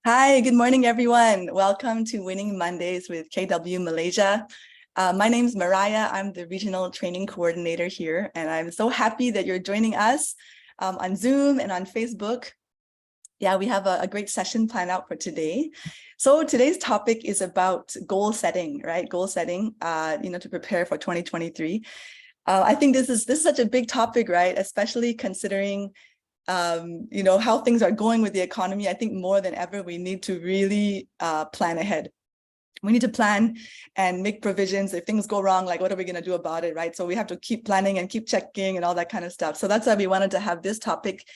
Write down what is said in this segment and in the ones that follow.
Hi, good morning, everyone. Welcome to Winning Mondays with KW Malaysia. My name is Mariah. I'm the Regional Training Coordinator here, and I'm so happy that you're joining us on Zoom and on Facebook. Yeah, we have a great session planned out for today. So today's topic is about goal setting, right? Goal setting, to prepare for 2023. I think this is such a big topic, right? Especially considering how things are going with the economy. I think more than ever, we need to really plan ahead. We need to plan and make provisions. If things go wrong, like what are we going to do about it, right? So we have to keep planning and keep checking and all that kind of stuff. So that's why we wanted to have this topic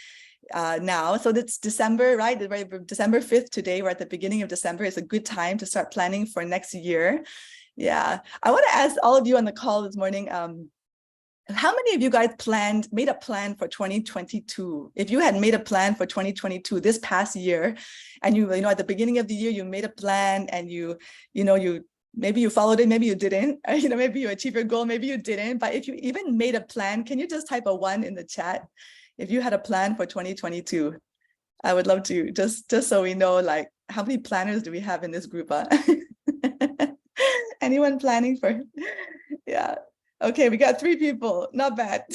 now. So it's December, right? December 5th today. We're at the beginning of December. It's a good time to start planning for next year. Yeah. I want to ask all of you on the call this morning, how many of you guys made a plan for 2022? If you had made a plan for 2022 this past year, and you at the beginning of the year, you made a plan and maybe you followed it, maybe you didn't, maybe you achieved your goal, maybe you didn't. But if you even made a plan, can you just type a 1 in the chat if you had a plan for 2022? I would love to, just so we know, like, how many planners do we have in this group? Anyone planning for? Yeah. Okay, we got 3 people. Not bad.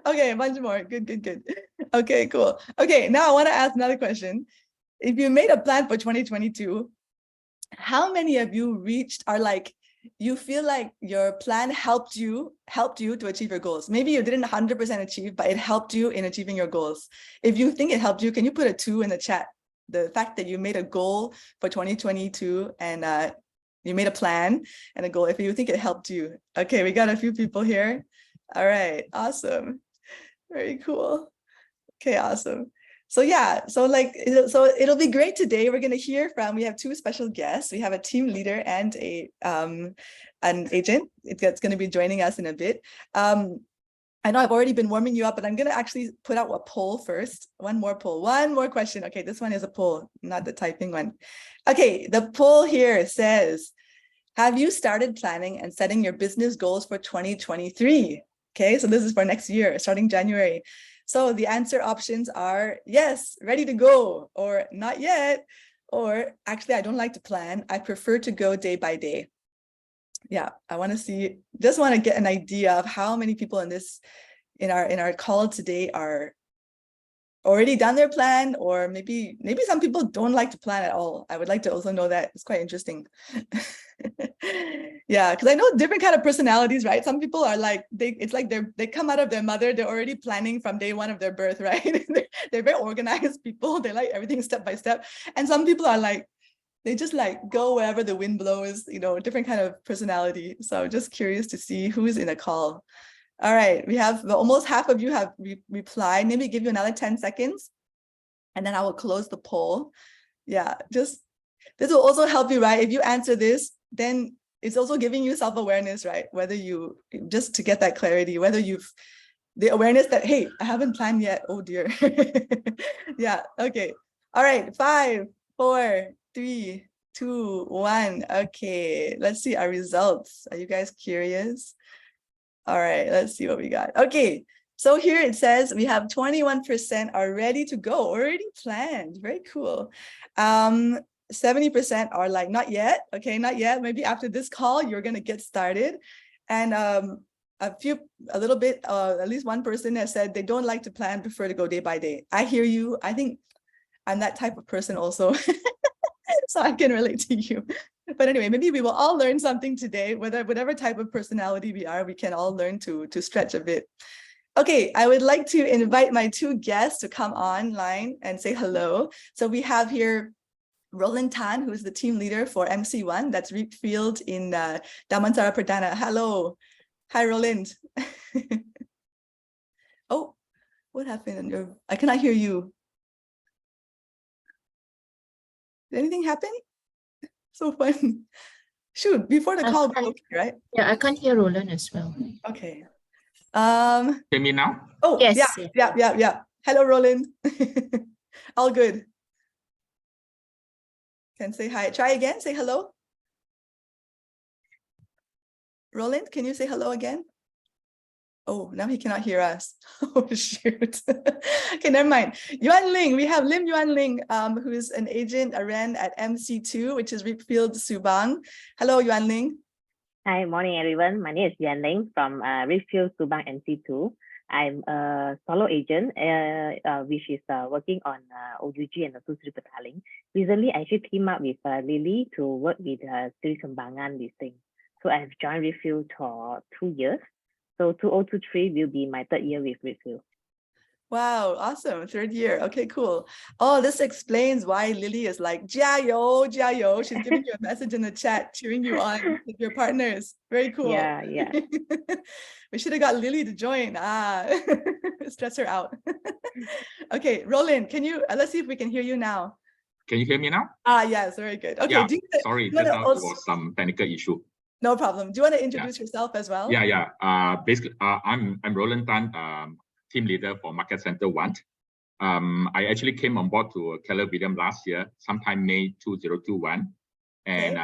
Okay, a bunch more. Good. Okay, cool. Okay, now I want to ask another question. If you made a plan for 2022, how many of you you feel like your plan helped you to achieve your goals? Maybe you didn't 100% achieve, but it helped you in achieving your goals. If you think it helped you, can you put a 2 in the chat? The fact that you made a goal for 2022 and you made a plan and a goal, if you think it helped you. Okay, we got a few people here. All right, awesome. Very cool. Okay, awesome. So yeah, so it'll be great today. We're gonna hear from, we have 2 special guests. We have a team leader and an agent that's gonna be joining us in a bit. I know I've already been warming you up, but I'm going to actually put out a poll first. One more question. Okay, this one is a poll, not the typing one. Okay, the poll here says, have you started planning and setting your business goals for 2023? Okay, so this is for next year, starting January. So the answer options are yes, ready to go, or not yet, or actually I don't like to plan. I prefer to go day by day. Yeah, I want to just want to get an idea of how many people in our call today are already done their plan, or maybe some people don't like to plan at all. I would like to also know that. It's quite interesting. Yeah, because I know different kind of personalities, right? Some people are like, it's like they come out of their mother, they're already planning from day 1 of their birth, right? They're very organized people. They like everything step by step. And some people are like, they just like go wherever the wind blows, different kind of personality. So just curious to see who's in the call. All right, we have almost half of you have replied. Maybe give you another 10 seconds and then I will close the poll. Yeah, this will also help you, right? If you answer this, then it's also giving you self-awareness, right? Whether just to get that clarity, whether the awareness that, hey, I haven't planned yet. Oh dear. Yeah, okay. All right, 5, 4, 3, 2, 1. Okay, let's see our results. Are you guys curious? All right, let's see what we got. Okay, so here it says we have 21% are ready to go, already planned. Very cool. 70% are like, not yet. Okay, not yet. Maybe after this call, you're gonna get started. And a little bit, at least one person has said they don't like to plan, prefer to go day by day. I hear you. I think I'm that type of person also. So I can relate to you. But anyway, maybe we will all learn something today. Whatever type of personality we are, we can all learn to stretch a bit. Okay, I would like to invite my 2 guests to come online and say hello. So we have here Roland Tan, who is the team leader for MC1, that's Reap Field in Damansara Perdana. Hello. Hi, Roland. Oh, what happened? I cannot hear you. Did anything happen? So fun. Shoot, before the call, okay, right? Yeah, I can't hear Roland as well. Okay. Hear me now? Oh, yes. Yeah. Hello, Roland. All good. Can say hi. Try again. Say hello. Roland, can you say hello again? Oh, now he cannot hear us. Oh, shoot. Okay, never mind. Yuan Ling, we have Yuan Ling, who is an agent, a REN at MC2, which is Reedfield, Subang. Hello, Yuan Ling. Hi, morning everyone. My name is Yuan Ling from Reedfield, Subang MC2. I'm a solo agent, which is working on OUG and also Sri Petaling. Recently, I actually teamed up with Lily to work with Sri Kembangan listing. So I've joined Reedfield for 2 years. So 2023 will be my 3rd year with Reedfield. Wow, awesome. 3rd year. Okay, cool. Oh, this explains why Lily is like, "Jia yo, jia yo." She's giving you a message in the chat, cheering you on with your partners. Very cool. Yeah. We should have got Lily to join. Stress her out. Okay, Roland, can you, let's see if we can hear you now. Can you hear me now? Yes, very good. Okay, Yeah, sorry, just now there was some technical issue. No problem. Do you want to introduce yourself as well? Yeah. Basically, I'm Roland Tan, team leader for Market Center 1. I actually came on board to Keller Williams last year, sometime May 2021. And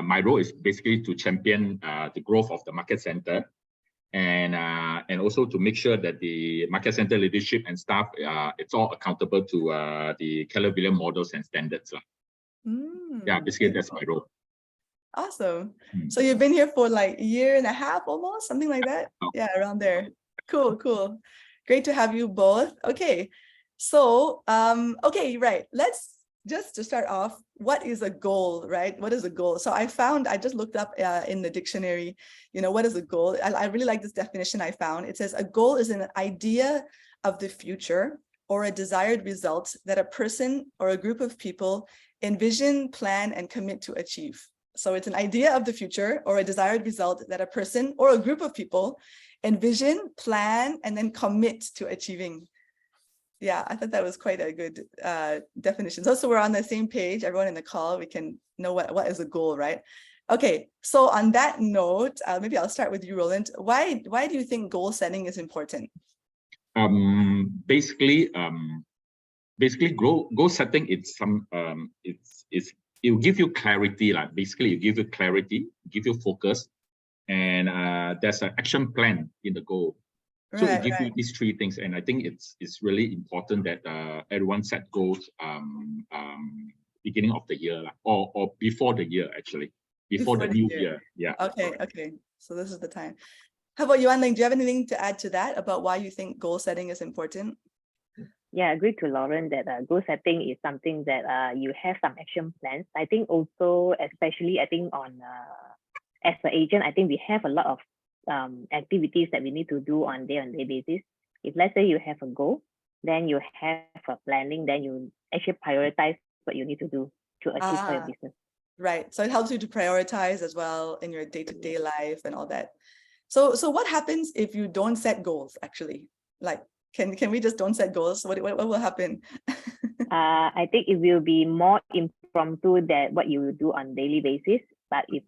my role is basically to champion the growth of the market center, and also to make sure that the market center leadership and staff, it's all accountable to the Keller Williams models and standards. Yeah, basically that's my role. Awesome. So you've been here for like 1.5 years almost, something like that? Yeah, around there. Cool. Great to have you both. Okay. So, okay, right. Let's just to start off, what is a goal, right? What is a goal? So I just looked up in the dictionary, what is a goal? I really like this definition I found. It says a goal is an idea of the future or a desired result that a person or a group of people envision, plan, and commit to achieve. So it's an idea of the future or a desired result that a person or a group of people envision, plan, and then commit to achieving. Yeah, I thought that was quite a good definition. So we're on the same page, everyone in the call, we can know what is a goal, right? Okay, so on that note, maybe I'll start with you, Roland. Why do you think goal setting is important? Basically, goal setting, it will give you clarity, like basically it give you clarity, give you focus, and there's an action plan in the goal. So it gives you these 3 things, and I think it's really important that everyone set goals beginning of the year, or before the year, actually, before the new year. Yeah. Okay. So this is the time. How about Yuan Ling? Do you have anything to add to that about why you think goal setting is important? Yeah, I agree to Lauren that goal setting is something that you have some action plans. I think also, especially, I think on as an agent, I think we have a lot of activities that we need to do on day-to-day basis. If let's say you have a goal, then you have a planning, then you actually prioritize what you need to do to achieve for your business. Right. So it helps you to prioritize as well in your day-to-day life and all that. So what happens if you don't set goals, actually? Like, can we just don't set goals? What will happen? I think it will be more impromptu than what you will do on daily basis. But if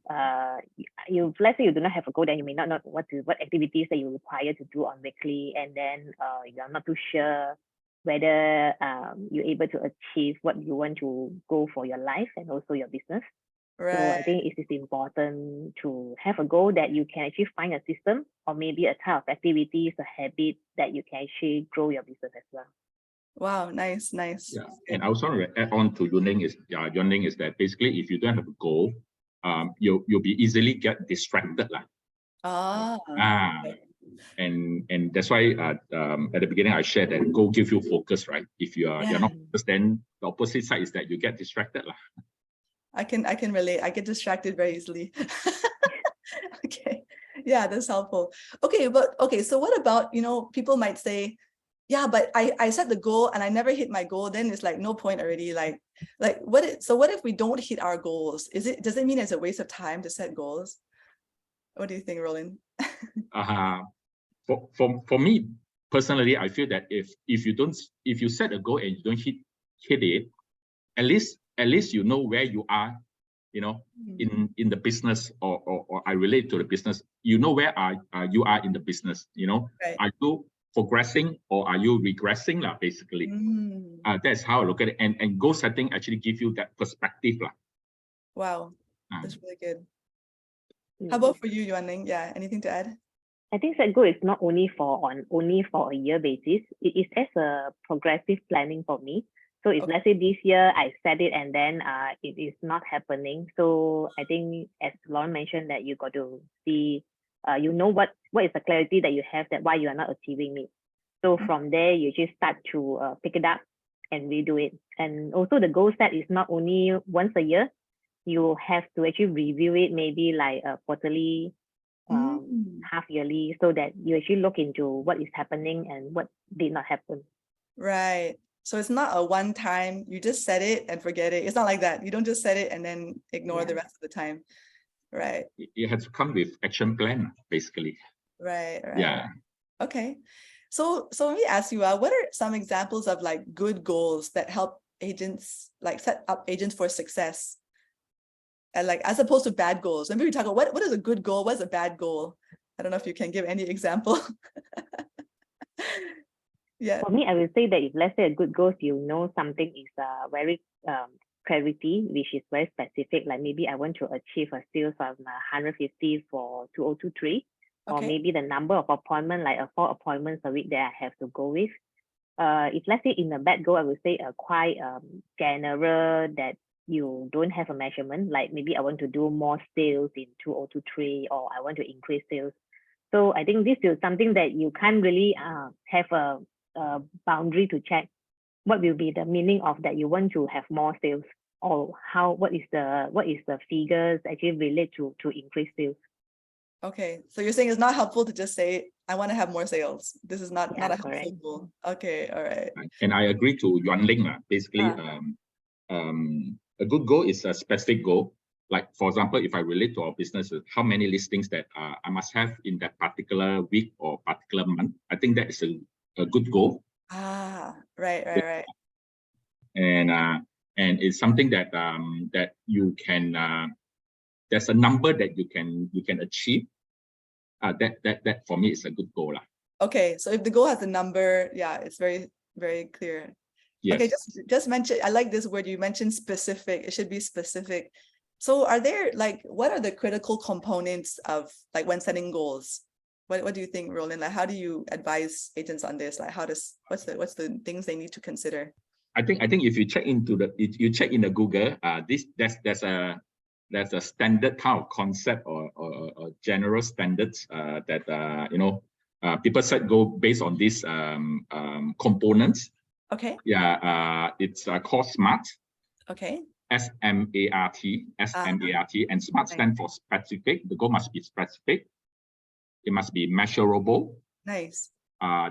let's say you do not have a goal, then you may not know what activities that you require to do on weekly, and then you're not too sure whether you're able to achieve what you want to go for your life and also your business. Right. So I think it is important to have a goal that you can actually find a system or maybe a type of activities, a habit that you can actually grow your business as well. Wow, nice. Yeah, and I also want to add on to Yuan Ling is that basically if you don't have a goal, you'll be easily get distracted and that's why at the beginning I shared that goal give you focus, right? If you're not focused, then the opposite side is that you get distracted I can relate. I get distracted very easily. Okay, yeah, that's helpful. Okay, so what about, people might say, yeah, but I set the goal and I never hit my goal, then it's like no point already. Like what if we don't hit our goals? Does it mean it's a waste of time to set goals? What do you think, Roland? For me personally, I feel that if you set a goal and you don't hit it, at least you know where you are, in the business, or I relate to the business. You know where you are in the business. Right. Are you progressing or are you regressing, basically? That's how I look at it. And goal setting actually give you that perspective. Wow, that's really good. How about for you, Yuan Ling? Yeah, anything to add? I think set goal is not only for a year basis. It is as a progressive planning for me. So if Okay. let's say this year I set it and then it is not happening. So I think as Lauren mentioned that you got to see you know what is the clarity that you have that why you are not achieving it. So from there you just start to pick it up and redo it. And also the goal set is not only once a year. You have to actually review it maybe like quarterly, half yearly, so that you actually look into what is happening and what did not happen. Right. So it's not a one time, you just set it and forget it. It's not like that. You don't just set it and then ignore the rest of the time. Right. You have to come with action plan, basically. Right. Yeah. Okay. So let me ask you, what are some examples of like good goals that help agents, like set up agents for success? And like, as opposed to bad goals. Maybe we talk about what is a good goal? What's a bad goal? I don't know if you can give any example. Yeah. For me, I will say that if let's say a good goal, you know something is very clarity, which is very specific. Like maybe I want to achieve a sales of 150 for 2023, or maybe the number of appointments, like 4 appointments a week that I have to go with. If let's say in a bad goal, I would say quite general that you don't have a measurement. Like maybe I want to do more sales in 2023, or I want to increase sales. So I think this is something that you can't really have a boundary to check what will be the meaning of that you want to have more sales, or what is the figures actually relate to increase sales. Okay, so you're saying it's not helpful to just say I want to have more sales. This is not a helpful goal. Okay, all right. And I agree to Yuan Ling. Basically, a good goal is a specific goal. Like for example, if I relate to our business, how many listings that I must have in that particular week or particular month. I think that is a good goal. Right. And it's something that that you can there's a number that you can achieve. That for me is a good goal. Okay, so if the goal has a number, yeah, it's very, very clear. Yes. Okay, just mention, I like this word, you mentioned specific. It should be specific. So are there like, what are the critical components of like when setting goals? What do you think, Roland? Like, how do you advise agents on this? Like, what's the things they need to consider? I think if you check into you check in the Google, there's a standard kind of concept or general standards that people set goal based on these components. Okay. Yeah, it's called SMART. Okay. SMART, and SMART stands for specific. The goal must be specific. It must be measurable. Nice.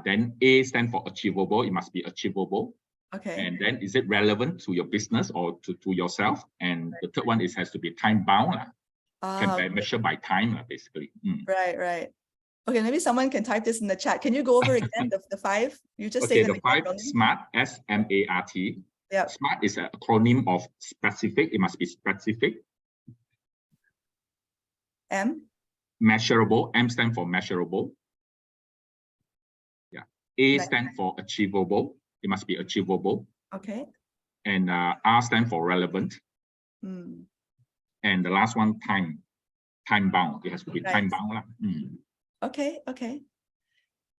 Then A stands for achievable. It must be achievable. Okay. And then is it relevant to your business or to yourself? And the third one has to be time bound. Can be measured by time, basically. Right. Okay, maybe someone can type this in the chat. Can you go over again the 5? You just say the 5, SMART, SMART. Yeah. SMART is an acronym of specific. It must be specific. M? Measurable. M stands for measurable. Yeah. A stands for achievable. It must be achievable. Okay. And R stands for relevant. And the last one, time bound. It has to be time bound. Okay.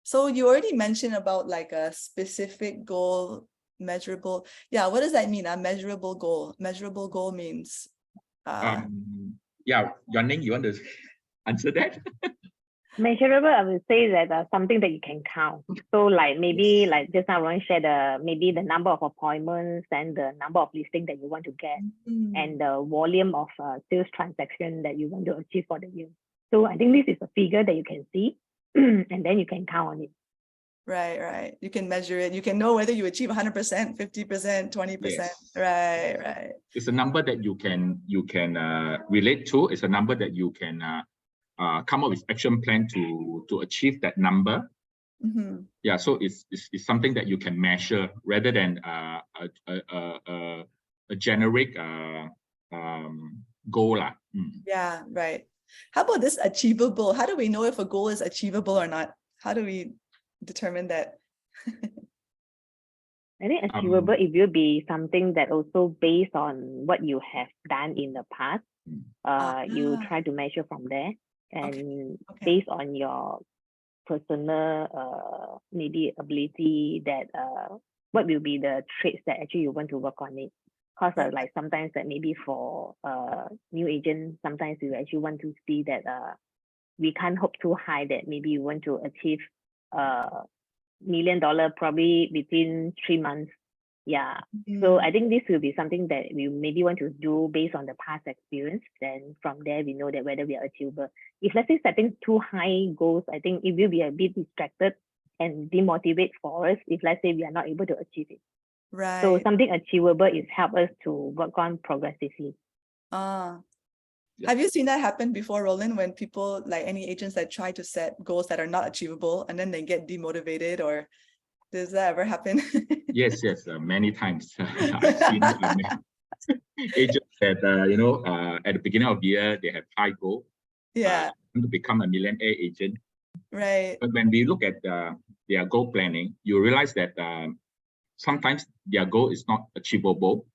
So you already mentioned about like a specific goal, measurable. Yeah, what does that mean? A measurable goal. Measurable goal means yeah, Yuan Ling, you want to answer that? Measurable, I would say that something that you can count. So like maybe like just now Roland shared maybe the number of appointments and the number of listings that you want to get and the volume of sales transaction that you want to achieve for the year. So I think this is a figure that you can see and then you can count on it. Right. You can measure it. You can know whether you achieve 100%, 50%, 20%. Yes. Right. It's a number that you can relate to. It's a number that you can come up with action plan to achieve that number. Yeah, so it's something that you can measure rather than a generic goal. Yeah, right. How about this achievable? How do we know if a goal is achievable or not? How do we determine that? I think achievable, it will be something that also based on what you have done in the past. You try to measure from there, and based on your personal maybe ability that what will be the traits that actually you want to work on it. Because like sometimes that maybe for new agent, sometimes you actually want to see that we can't hope too high that maybe you want to achieve $1 million probably within 3 months. Yeah. So I think this will be something that we maybe want to do based on the past experience. Then from there, we know that whether we are achievable. If let's say setting too high goals, I think it will be a bit distracted and demotivate for us if let's say we are not able to achieve it. Right. So something achievable is help us to work on progressively. Have you seen that happen before, Roland, when people, like any agents that try to set goals that are not achievable and then they get demotivated, or does that ever happen? Yes, many times. I've seen agents that, at the beginning of the year, they have high goal. Yeah. To become a millionaire agent. Right. But when we look at their goal planning, you realize that sometimes their goal is not achievable.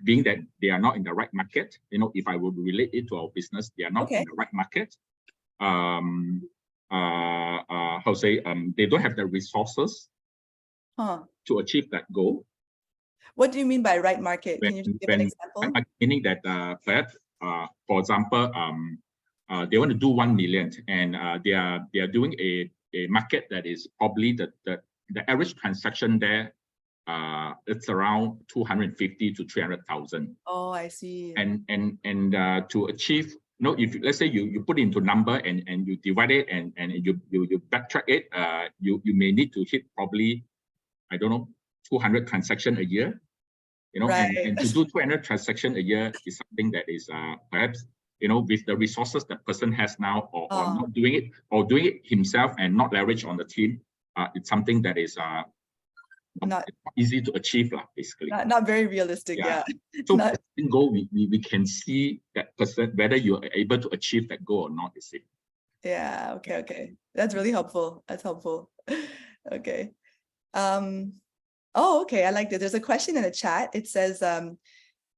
Being that they are not in the right market. If I would relate it to our business, they are not in the right market. They don't have the resources to achieve that goal. What do you mean by right market? Can you give an example? Meaning that perhaps, for example, they want to do 1 million, and they are doing a market that is probably the average transaction there. It's around 250 to 300,000. Oh, I see. And to achieve, if let's say you put into number and you divide it and you backtrack it, you may need to hit probably, I don't know, 200 transactions a year. Right. And to do 200 transactions a year is something that is perhaps, with the resources that person has now, or not doing it, or doing it himself and not leverage on the team. It's something that is not easy to achieve, basically. Not very realistic, yeah. So goal, we can see that person, whether you're able to achieve that goal or not, you see. Yeah, okay. That's really helpful. That's helpful. Okay. Okay, I like it. There's a question in the chat. It says,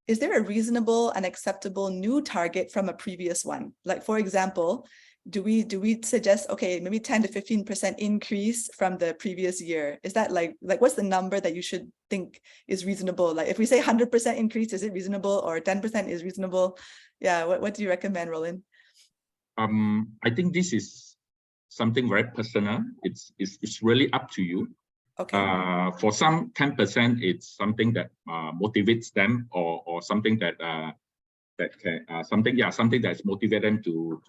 is there a reasonable and acceptable new target from a previous one? Like, for example, do we suggest, okay, maybe 10 to 15% increase from the previous year? Is that like what's the number that you should think is reasonable? Like, if we say 100% increase, is it reasonable, or 10% is reasonable? Yeah, what do you recommend, Roland? I think this is something very personal. It's really up to you. Okay. For some, 10% it's something that motivates them, or something that something that's motivate them to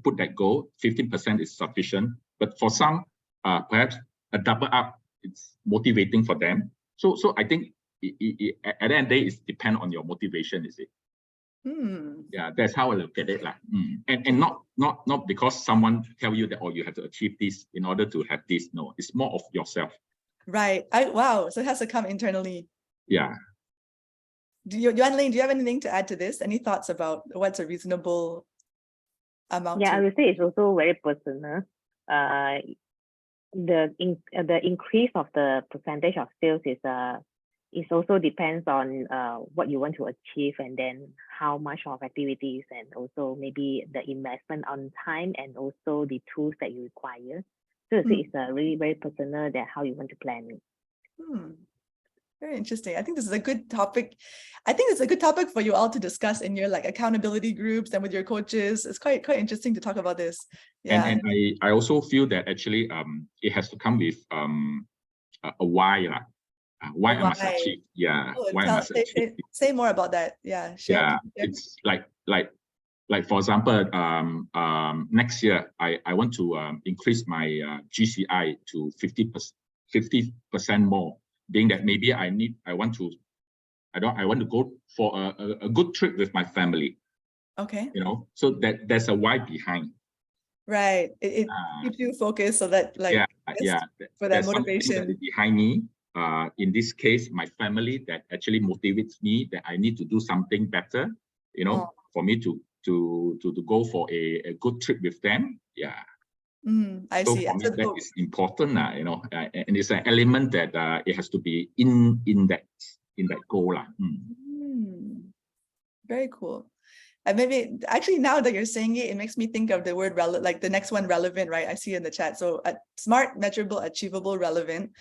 put that goal. 15% is sufficient, but for some, perhaps a double up, it's motivating for them. So I think at the end of the day, it depends on your motivation, is it? Yeah, that's how I look at it, and not because someone tell you that, you have to achieve this in order to have this. No, it's more of yourself. Right. Wow. So it has to come internally. Yeah. Yuan, Ling, do you have anything to add to this? Any thoughts about what's a reasonable amount? Yeah, I would say it's also very personal. The increase of the percentage of sales is also depends on what you want to achieve, and then how much of activities, and also maybe the investment on time, and also the tools that you require. So it's really very personal that how you want to plan it. Very interesting. I think this is a good topic. I think it's a good topic for you all to discuss in your accountability groups and with your coaches. It's quite interesting to talk about this. Yeah. And I also feel that actually it has to come with a why. Why I must achieve. Yeah. Why I must achieve. Say more about that. Yeah. Share. It's like for example, next year I want to increase my GCI to 50% more. Being that maybe I want to go for a good trip with my family. Okay. So there's a why behind. Right. It keeps you focused, so that for that motivation that behind me. In this case, my family, that actually motivates me that I need to do something better. For me to go for a good trip with them. Yeah. I see. For me, that is important, and it's an element that it has to be in that goal. Very cool. And maybe actually now that you're saying it, it makes me think of the word relevant, like the next one, relevant, right? I see in the chat. So smart, measurable, achievable, relevant.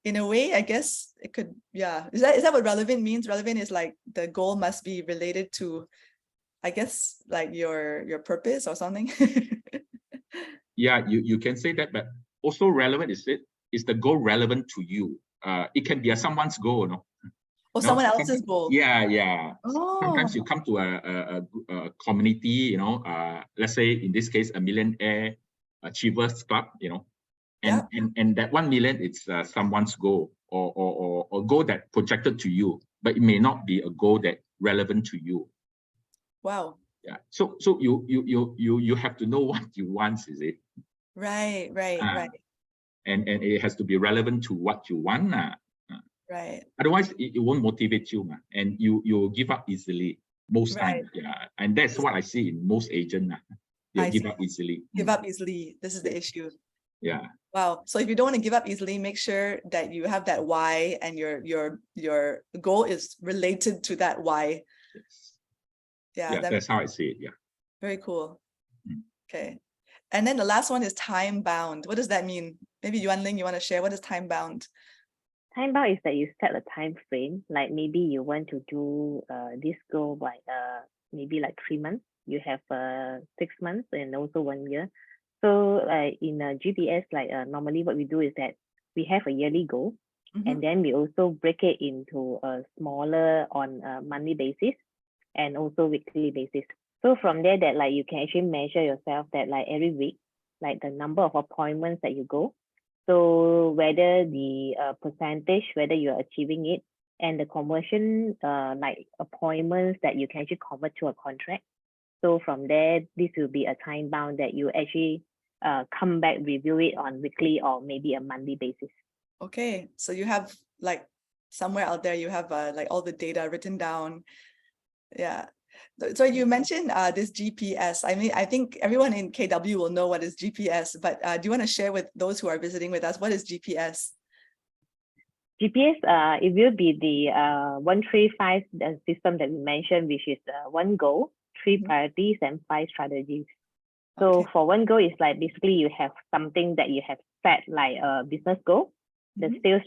In a way, I guess it could, yeah. Is that what relevant means? Relevant is like the goal must be related to, I guess, like your purpose or something. Yeah, you can say that, but also relevant is the goal relevant to you? It can be someone's goal, no? Or someone else's goal. Yeah. Oh. Sometimes you come to a community, let's say in this case, a millionaire achievers club, and that 1 million is someone's goal or a goal that projected to you, but it may not be a goal that relevant to you. Wow. Yeah. So you have to know what you want, is it? Right. And it has to be relevant to what you want. Right. Otherwise, it won't motivate you, and you give up easily most times. Yeah, and that's what I see in most agents. They give up easily. Give up easily. This is the issue. Yeah. Wow. So if you don't want to give up easily, make sure that you have that why and your goal is related to that why. Yes. Yeah, that's how I see it. Yeah. Very cool. Okay. And then the last one is time bound. What does that mean? Maybe Yuan, Ling, you want to share? What is time bound? Time bound is that you set a time frame, like maybe you want to do this goal by maybe like 3 months. You have 6 months and also 1 year. So in GPS, normally what we do is that we have a yearly goal, and then we also break it into a smaller on a monthly basis and also weekly basis. So from there, that you can actually measure yourself that every week, the number of appointments that you go. So whether the percentage, whether you're achieving it, and the conversion, appointments that you can actually convert to a contract. So from there, this will be a time bound that you actually come back, review it on weekly or maybe a monthly basis. Okay, so you have somewhere out there, you have all the data written down. Yeah. So you mentioned this GPS. I mean, I think everyone in KW will know what is GPS, but do you want to share with those who are visiting with us, what is GPS? GPS, it will be the 135 system that we mentioned, which is 1 goal, 3 priorities, and 5 strategies. So for 1 goal, it's basically you have something that you have set, like a business goal, the sales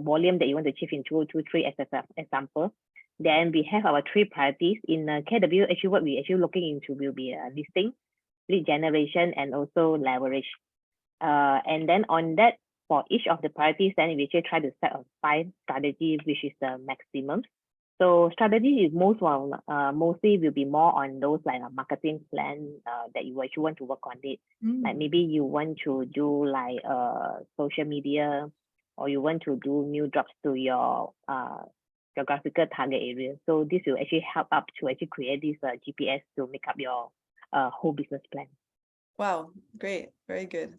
volume that you want to achieve in 2023 as an example. Then we have our 3 priorities. In KW, actually what we actually looking into will be listing, lead generation, and also leverage. And then on that, for each of the priorities, then we actually try to set a 5 strategy, which is the maximum. So strategy is mostly will be more on those a marketing plan that you actually want to work on it. Like maybe you want to do social media, or you want to do new drops to your geographical target area. So this will actually help up to actually create this GPS to make up your whole business plan. Wow, great, very good.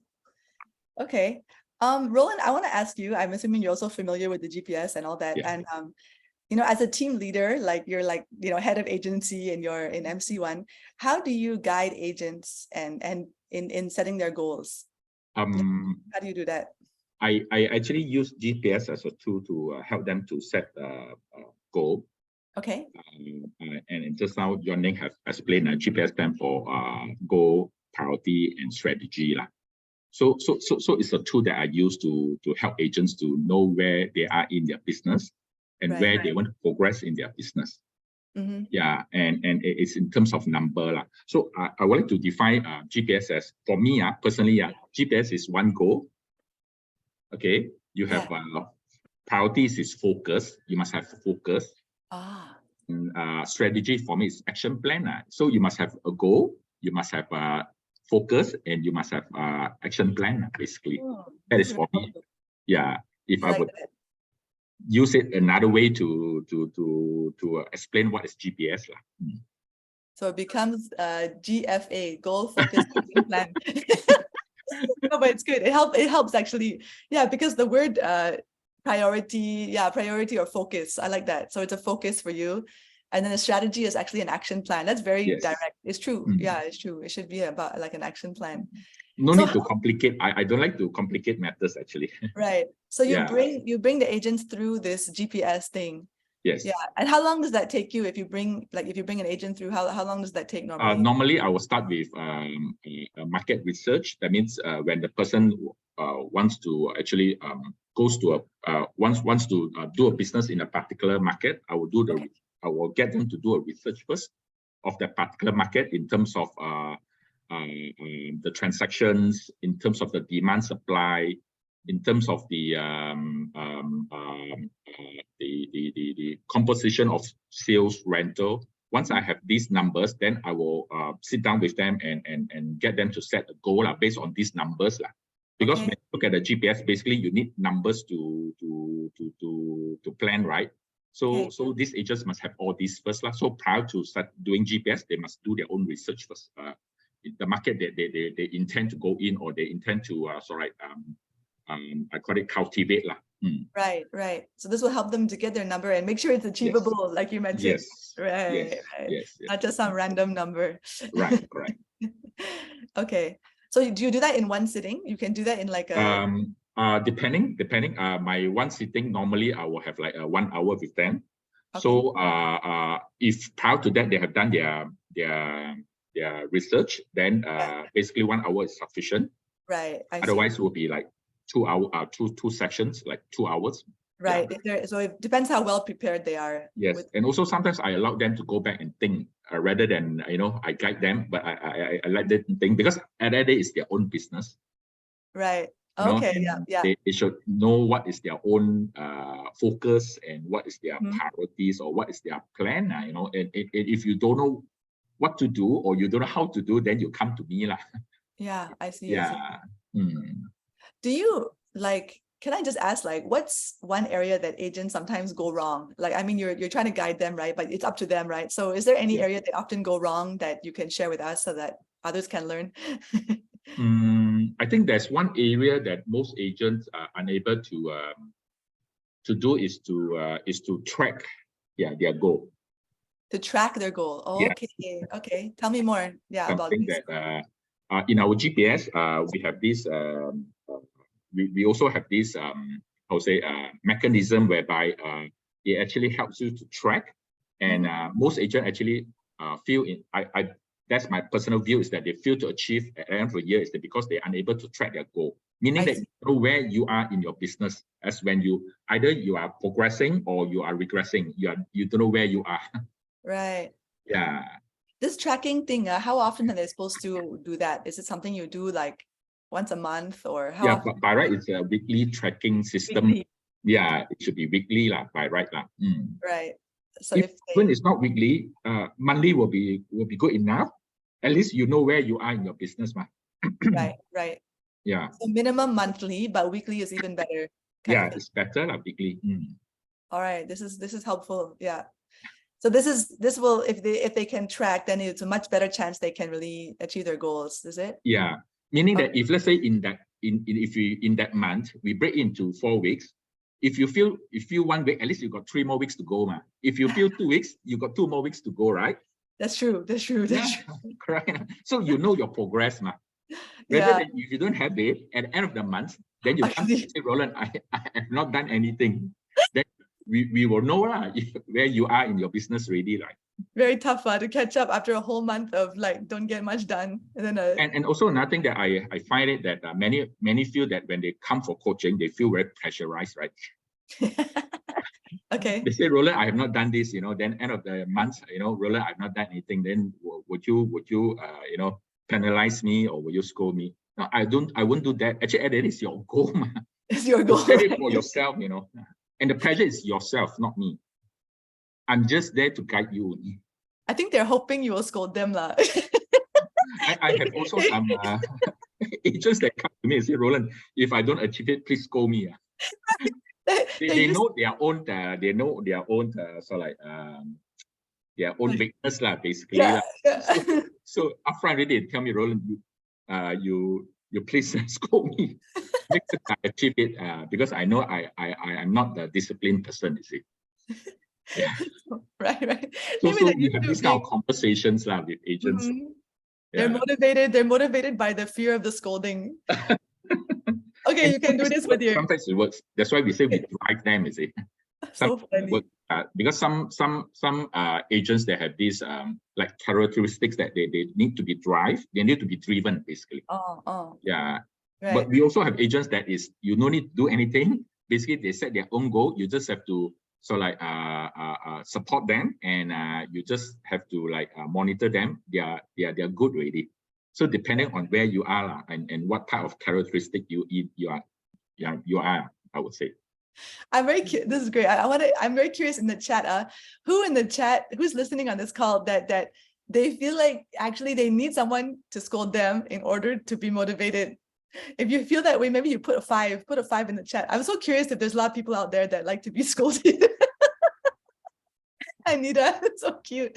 Okay, Roland, I want to ask you, I'm assuming you're also familiar with the GPS and all that. Yeah. And as a team leader, you're head of agency and you're in MC1, how do you guide agents and in setting their goals? How do you do that? I actually use GPS as a tool to help them to set a goal. Okay. And just now, Yuan have explained a GPS plan for goal, priority, and strategy. So it's a tool that I use to help agents to know where they are in their business and where they want to progress in their business. Yeah, and it's in terms of number. So I would like to define GPS as, for me personally, GPS is 1 goal. Okay, you have priorities is focus. You must have focus. Strategy for me is action plan. So you must have a goal, you must have a focus, and you must have action plan. Basically, that is for me. Yeah, if I would use it another way to explain what is GPS. So it becomes GFA, goal focus action plan. No, but it's good. It helps actually. Yeah, because the word priority or focus, I like that. So it's a focus for you. And then the strategy is actually an action plan. That's very direct. It's true. Yeah, it's true. It should be about an action plan. No need to complicate. I don't like to complicate matters actually. Right. So you bring the agents through this GPS thing. Yes. Yeah. And how long does that take you if you bring an agent through? How long does that take normally? Normally, I will start with a market research. That means when the person wants to actually wants to do a business in a particular market, I will get them to do a research first of that particular market in terms of the transactions, in terms of the demand supply, in terms of the composition of sales rental. Once I have these numbers, then I will sit down with them and get them to set a goal based on these numbers. Because when you look at the GPS, basically you need numbers to plan, right? So these agents must have all these first. So prior to start doing GPS, they must do their own research first. The market that they intend to go in, or they intend to I call it cultivate. Right. So this will help them to get their number and make sure it's achievable, like you mentioned. Yes. Right. Yes. Not just some random number. Right. Correct. Okay. So do you do that in one sitting? You can do that in like a depending. My one sitting, normally I will have like 1 hour with them. Okay. So if prior to that they have done their research, then basically 1 hour is sufficient. Right. Otherwise, it will be like 2 hours, two sessions, like 2 hours. Right. Yeah. So it depends how well prepared they are. Yes, and also sometimes I allow them to go back and think rather than I guide them, but I let them think, because at that day it's their own business. Right. Okay. Yeah. They should know what is their own focus and what is their priorities or what is their plan. And if you don't know what to do or you don't know how to do, then you come to me. Yeah, I see. Yeah. Do you can I just ask, what's one area that agents sometimes go wrong? I mean, you're trying to guide them, right? But it's up to them, right? So is there any area they often go wrong that you can share with us so that others can learn? I think there's one area that most agents are unable to do is to track their goal. To track their goal. Okay. Okay. Tell me more. Yeah, about this. That in our GPS, we have this. We also have this. I would say mechanism whereby it actually helps you to track, and most agents actually feel that's my personal view, is that they fail to achieve at the end of the year is that because they're unable to track their goal, meaning that you know where you are in your business, as when you either you are progressing or you are regressing. You don't know where you are. Right. Yeah. This tracking thing, how often are they supposed to do that? Is it something you do like once a month, or how often? But by right, it's a weekly tracking system. Weekly. Yeah, it should be weekly by right. Right. So when it's not weekly, monthly will be good enough. At least you know where you are in your business, Right. Yeah. So minimum monthly, but weekly is even better. It's better weekly. All right. This is helpful. Yeah. So this will, if they can track, then it's a much better chance they can really achieve their goals. Is it? Yeah. Meaning that if, let's say in that month we break into 4 weeks, if you feel 1 week, at least you got 3 more weeks to go, If you feel 2 weeks, you got 2 more weeks to go, right? That's true. Correct. So you know your progress, Rather than if you don't have it at the end of the month, then you come to say, Roland, I have not done anything. Then we will know where you are in your business already, right? Very tough to catch up after a whole month of don't get much done. And then and also another thing that I find it that many feel that when they come for coaching, they feel very pressurized, right? Okay. They say, Roland, I have not done this, then end of the month, Roland, I've not done anything. Then would you penalize me, or will you scold me? No, I won't do that. Actually, that is your goal. It's your goal. Set it for yourself, and the pressure is yourself, not me. I'm just there to guide you. I think they're hoping you will scold them. I have also some agents that come to me and say, Roland, if I don't achieve it, please scold me. They know their own, their own weakness, basically. So upfront, they tell me, Roland, you please scold me. Next time I achieve it, because I know I'm not the disciplined person, you see. Yeah. Right. So we have these kind of conversations with agents. They're motivated by the fear of the scolding. Okay, you can do this with your. Sometimes it works. That's why we say we drive them, you see. So funny. Because some agents, they have these like characteristics that they need to be driven basically. Yeah. Right. But we also have agents that is you no need to do anything. Basically, they set their own goal. You just have to support them, and you just have to like monitor them. They are good already. So depending on where you are and what type of characteristic you are, I would say. I'm very curious. This is great. I'm very curious in the chat. Who in the chat, who's listening on this call that they feel like actually they need someone to scold them in order to be motivated? If you feel that way, maybe you put a 5 in the chat. I'm so curious if there's a lot of people out there that like to be scolded. Anita, that's so cute.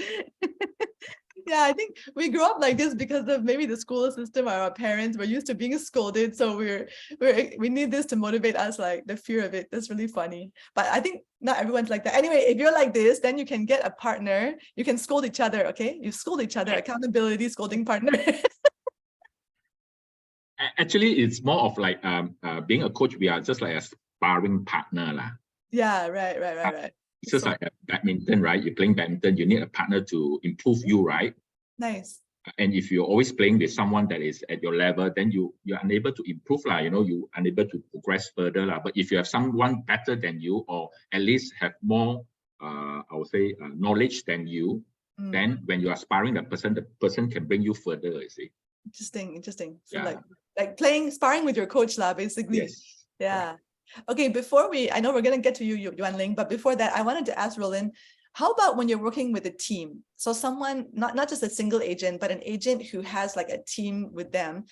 Yeah, I think we grew up like this because of maybe the school system or our parents were used to being scolded. So we need this to motivate us, like the fear of it. That's really funny. But I think not everyone's like that. Anyway, if you're like this, then you can get a partner. You can scold each other, okay? You scold each other, accountability, scolding partner. Actually, it's more of like being a coach, we are just like a sparring partner. Yeah, right. It's just like badminton, right? You're playing badminton, you need a partner to improve you, right? Nice. And if you're always playing with someone that is at your level, then you're unable to improve, you're unable to progress further. But if you have someone better than you, or at least have more, I would say, knowledge than you, then when you are sparring the person can bring you further, you see. Interesting. So Yeah. like sparring with your coach, basically. Yes. Yeah. Okay, I know we're going to get to you, Yuan Ling, but before that, I wanted to ask Roland, how about when you're working with a team? So someone, not just a single agent, but an agent who has like a team with them,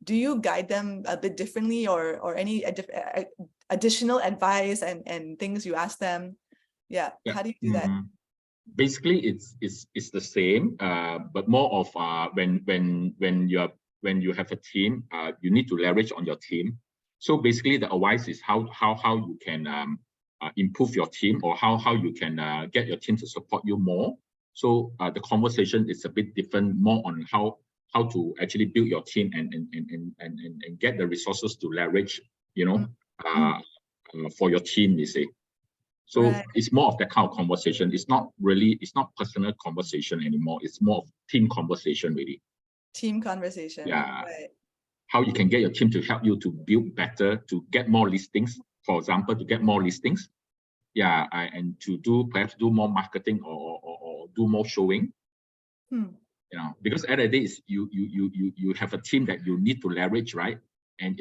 do you guide them a bit differently or any additional advice and things you ask them? Yeah. How do you do that? Basically, it's the same, but more of when you have a team, you need to leverage on your team. So basically, the advice is how you can improve your team, or how you can get your team to support you more. So the conversation is a bit different, more on how to actually build your team and get the resources to leverage, for your team, you see. So it's more of that kind of conversation. It's not personal conversation anymore. It's more of team conversation, really. Team conversation. Yeah. Right. How you can get your team to help you to build better, to get more listings, for example, to get more listings. Yeah, and to perhaps do more marketing or do more showing. Because at the end of the day, you have a team that you need to leverage, right? And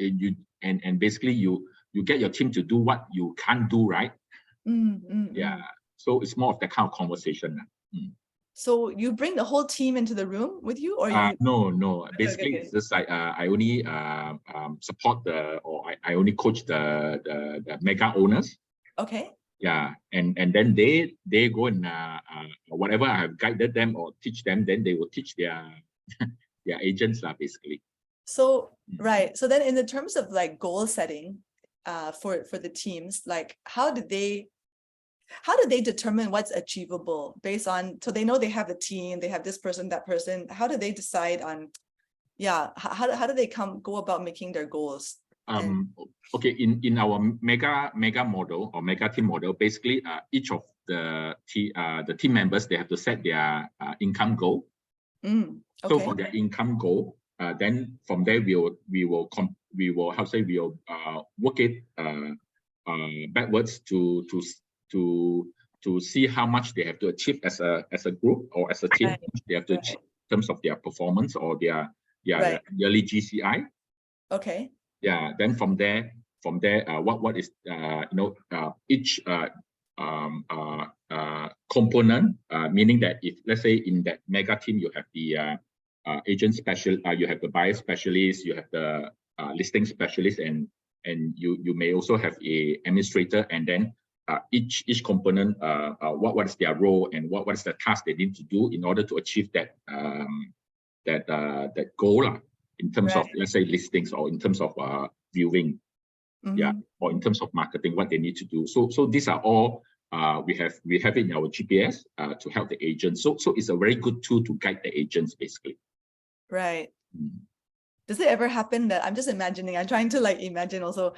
basically you get your team to do what you can't do, right? Yeah. So it's more of that kind of conversation. So you bring the whole team into the room with you, or you? No. Basically, it's just like I only support I only coach the mega owners. Okay. Yeah, and then they go and whatever I have guided them or teach them, then they will teach their agents, basically. So right. So then, in the terms of like goal setting, for the teams, like how do they determine what's achievable based on, so they know they have a team, they have this person, that person. How do they decide on, how do they go about making their goals? Okay, in our mega model or mega team model, basically each of the team members, they have to set their income goal. Okay. So for their income goal, then from there we will work it backwards to see how much they have to achieve as a group or as a team. They have to achieve in terms of their performance or their yearly GCI. Okay. Yeah. Then from there, what is each component, meaning that if let's say in that mega team you have the agent specialist, you have the buyer specialist, you have the listing specialist, and you may also have a administrator, and then each component, what is their role and what is the task they need to do in order to achieve that goal in terms of, let's say, listings, or in terms of viewing, or in terms of marketing, what they need to do. So these are all we have it in our GPS to help the agents. So it's a very good tool to guide the agents, basically. Right. Does it ever happen that, I'm just imagining, I'm trying to like imagine also,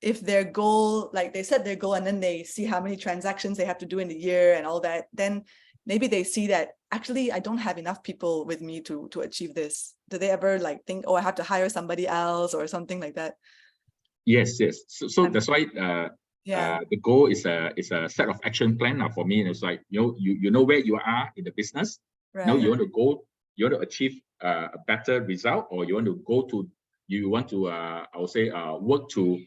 if their goal, like they set their goal and then they see how many transactions they have to do in the year and all that, then maybe they see that actually I don't have enough people with me to achieve this. Do they ever like think, oh, I have to hire somebody else or something like that? Yes. So that's why the goal is a set of action plan. Now for me, it's like you know where you are in the business. Right. Now you want to achieve a better result, or you want to I would say work to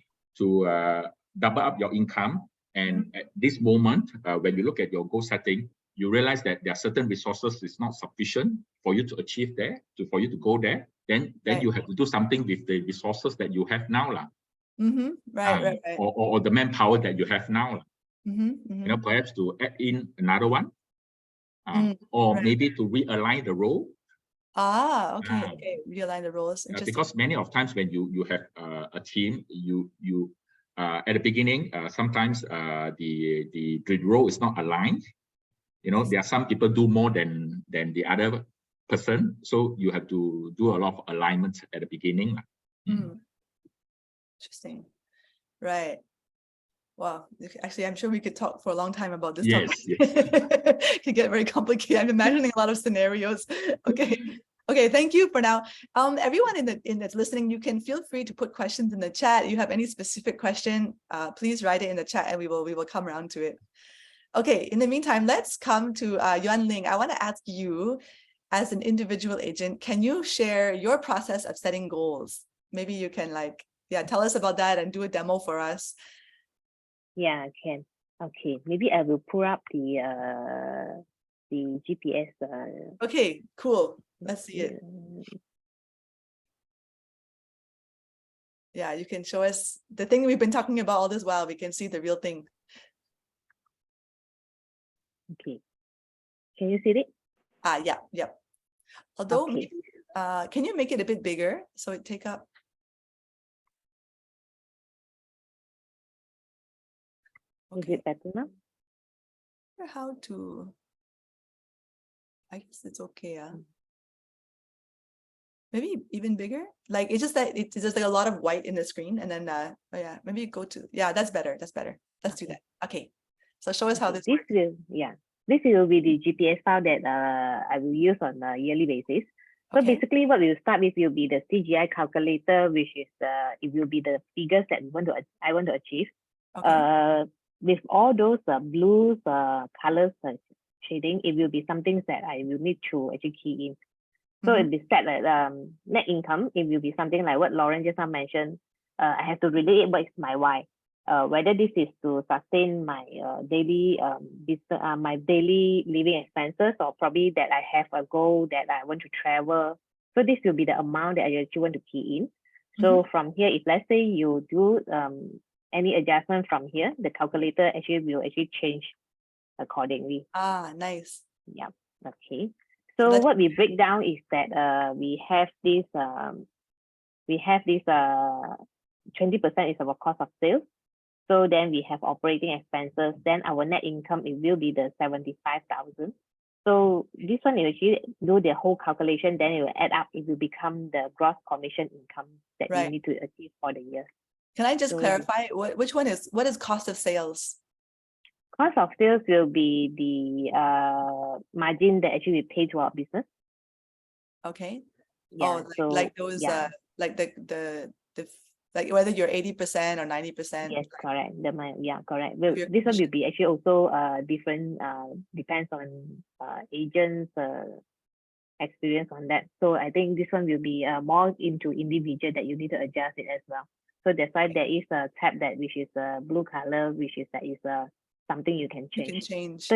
double up your income. And at this moment, when you look at your goal setting, you realize that there are certain resources is not sufficient for you to achieve there, for you to go there. Then you have to do something with the resources that you have now, lah. Right. Or the manpower that you have now, lah. Perhaps to add in another one, or maybe to realign the role. Okay. Realign the roles. Because many of times when you have a team, you at the beginning, sometimes the role is not aligned. There are some people do more than the other person, so you have to do a lot of alignment at the beginning. Interesting. Right. Wow. Actually, I'm sure we could talk for a long time about this topic. Yes. It could get very complicated. I'm imagining a lot of scenarios. Okay, thank you for now. Everyone that's listening, you can feel free to put questions in the chat. If you have any specific question, please write it in the chat and we will come around to it. Okay, in the meantime, let's come to Yuan Ling. I want to ask you, as an individual agent, can you share your process of setting goals? Maybe you can tell us about that and do a demo for us. Yeah, I can. Okay, maybe I will pull up the GPS. Okay, cool. Let's see it. Yeah, you can show us the thing we've been talking about all this while. We can see the real thing. Okay. Can you see it? Yeah. Although, okay. Can you make it a bit bigger so it take up? Okay. Is it better now? How to? I guess it's okay. Maybe even bigger. Like it's just that it's just like a lot of white in the screen, and then maybe go to that's better. Let's do that. Okay. So show us how this works. This will be the GPS file that I will use on a yearly basis. So basically what we'll start with will be the CGI calculator, which is it will be the figures that I want to achieve. With all those blues colors shading, it will be something that I will need to actually key in. So it will be set like net income. It will be something like what Lauren just now mentioned. I have to relate what is my why. Whether this is to sustain my daily my daily living expenses, or probably that I have a goal that I want to travel. So this will be the amount that I actually want to key in. So from here, if let's say you do any adjustment from here, the calculator will change accordingly. Nice. Yeah. Okay. So what we break down is that we have this 20% is our cost of sales. So then we have operating expenses. Then our net income, it will be the 75,000. So this one, you actually do the whole calculation, then it will add up. It will become the gross commission income that you need to achieve for the year. Can I just clarify what is cost of sales? Cost of sales will be the margin that actually we pay to our business. Okay. Yeah. Like those like the like whether you're 80% or 90%. Yes, correct. Correct. Well, this one will be actually also different. Depends on agents' experience on that. So I think this one will be more into individual that you need to adjust it as well. So that's why there is a tab that which is blue color, which is something you can change. You can change.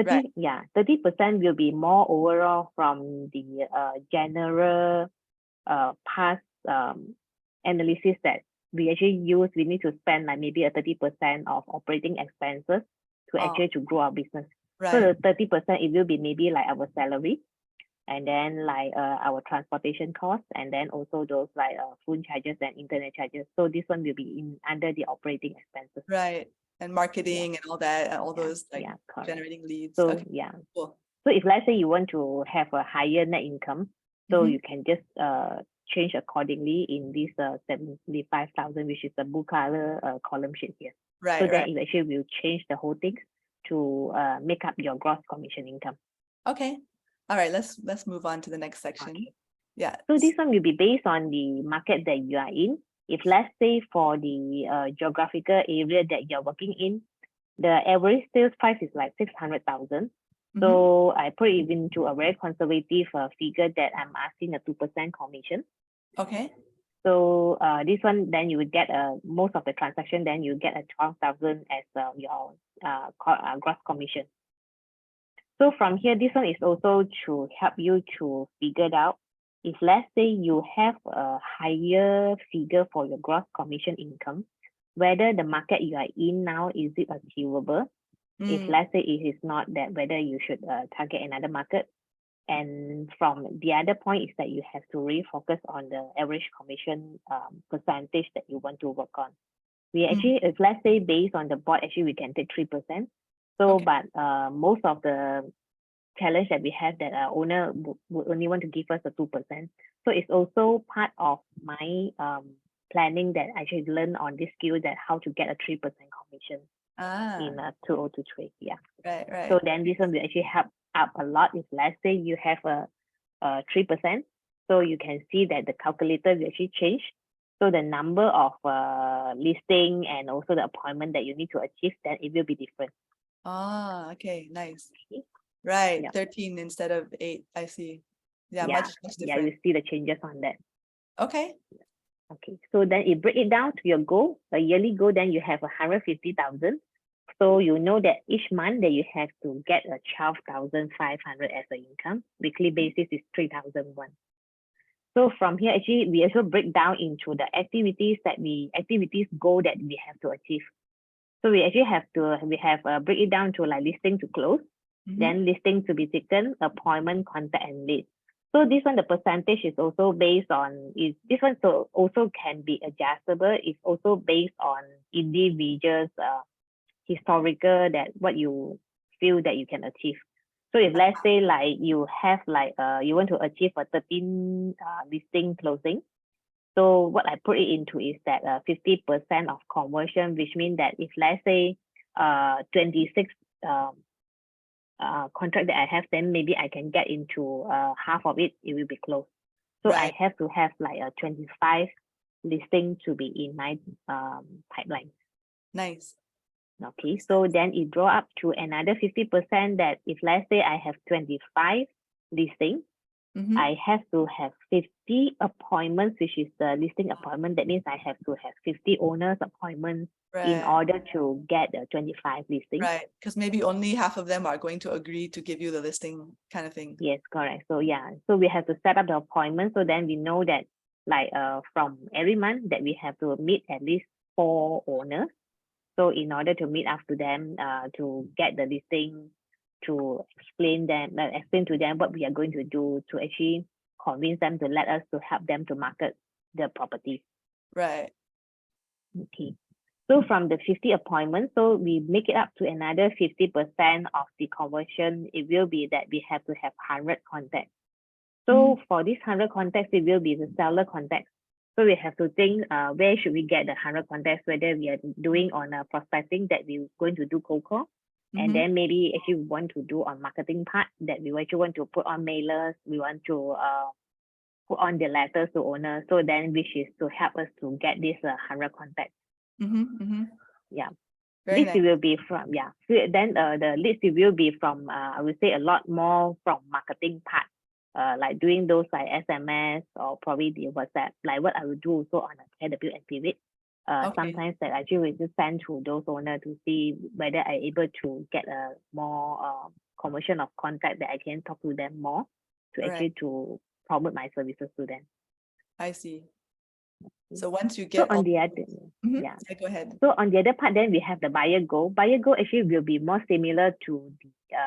30% will be more overall from the general past analysis that we actually use. We need to spend like maybe a 30% of operating expenses to actually to grow our business. So the 30% it will be maybe like our salary, and then like our transportation costs, and then also those like phone charges and internet charges. So this one will be under the operating expenses. Right. And marketing and all that, and all those generating leads. So cool. So if let's say you want to have a higher net income, so you can just change accordingly in this 75,000, which is the blue color column sheet here. Right, So then right. it actually will change the whole thing to make up your gross commission income. Okay. All right, let's move on to the next section. Okay. Yeah. So this one will be based on the market that you are in. If let's say for the geographical area that you're working in, the average sales price is like 600,000. So I put it into a very conservative figure that I'm asking a 2% commission. Okay. So this one, then you would get most of the transaction, then you get a 12,000 as your gross commission. So from here, this one is also to help you to figure it out. If let's say you have a higher figure for your gross commission income, whether the market you are in now, is it achievable? If let's say it is not, that whether you should target another market. And from the other point is that you have to really focus on the average commission percentage that you want to work on. We actually, if let's say based on the board, actually we can take 3%. So, Okay. but most of the challenge that we have that our owner would only want to give us a 2%. So it's also part of my planning that I should learn on this skill, that how to get a 3% commission in 2023. Yeah. Right, right. So then this one will actually help up a lot. If let's say you have a 3%, so you can see that the calculator will actually change. So the number of listing and also the appointment that you need to achieve, then it will be different. Ah, okay, nice. Okay. Right, Yeah. 13 instead of 8. I see. Yeah, Yeah, much yeah, different. you see the changes on that. Okay. Okay, so then you break it down to your goal, a yearly goal, then you have 150,000. So you know that each month that you have to get a 12,500 as an income. Weekly basis is 3,001. So from here, actually, we also break down into the activities goal that we have to achieve. So we actually have to, break it down to like listing to close, then listing to be taken, appointment, contact, and lead. So this one, the percentage is also based on, this one so also can be adjustable. It's also based on individuals' historical, that what you feel that you can achieve. So if let's say like you have like you want to achieve a 13 listing closing, so what I put it into is that 50% of conversion, which means that if let's say 26 contract that I have, then maybe I can get into half of it, it will be closed. So Right. I have to have like a 25 listing to be in my pipeline. Nice. Okay, so then it draw up to another 50%, that if let's say I have 25 listings, I have to have 50 appointments, which is the listing appointment. That means I have to have 50 owners appointments in Right. order to get the 25 listings. Right. Because maybe only half of them are going to agree to give you the listing kind of thing. Yes, correct. So yeah, so we have to set up the appointment. So then we know that like from every month that we have to meet at least 4 owners. So in order to meet up to them, to get the listing, to explain to them what we are going to do, to actually convince them to let us to help them to market the property. Right. Okay. So from the 50 appointments, so we make it up to another 50% of the conversion. It will be that we have to have 100 contacts. So for these 100 contacts, it will be the seller contacts. So we have to think where should we get the 100 contacts, whether we are doing on a prospecting that we're going to do cold call, and then maybe actually we want to do on marketing part, that we actually want to put on mailers, we want to put on the letters to owners. So then which is to help us to get this 100 contacts. Yeah. Very This nice. will be from, yeah. So then the list will be from, I would say a lot more from marketing part. Like doing those like SMS or probably the WhatsApp, like what I would do also on a KW and pivot. Sometimes that actually we just send to those owners to see whether I'm able to get a more conversion of contact, that I can talk to them more to actually to promote my services to them. I see. So once you So get on all the other, yeah, go ahead. So on the other part, then we have the buyer goal. Buyer goal actually will be more similar to the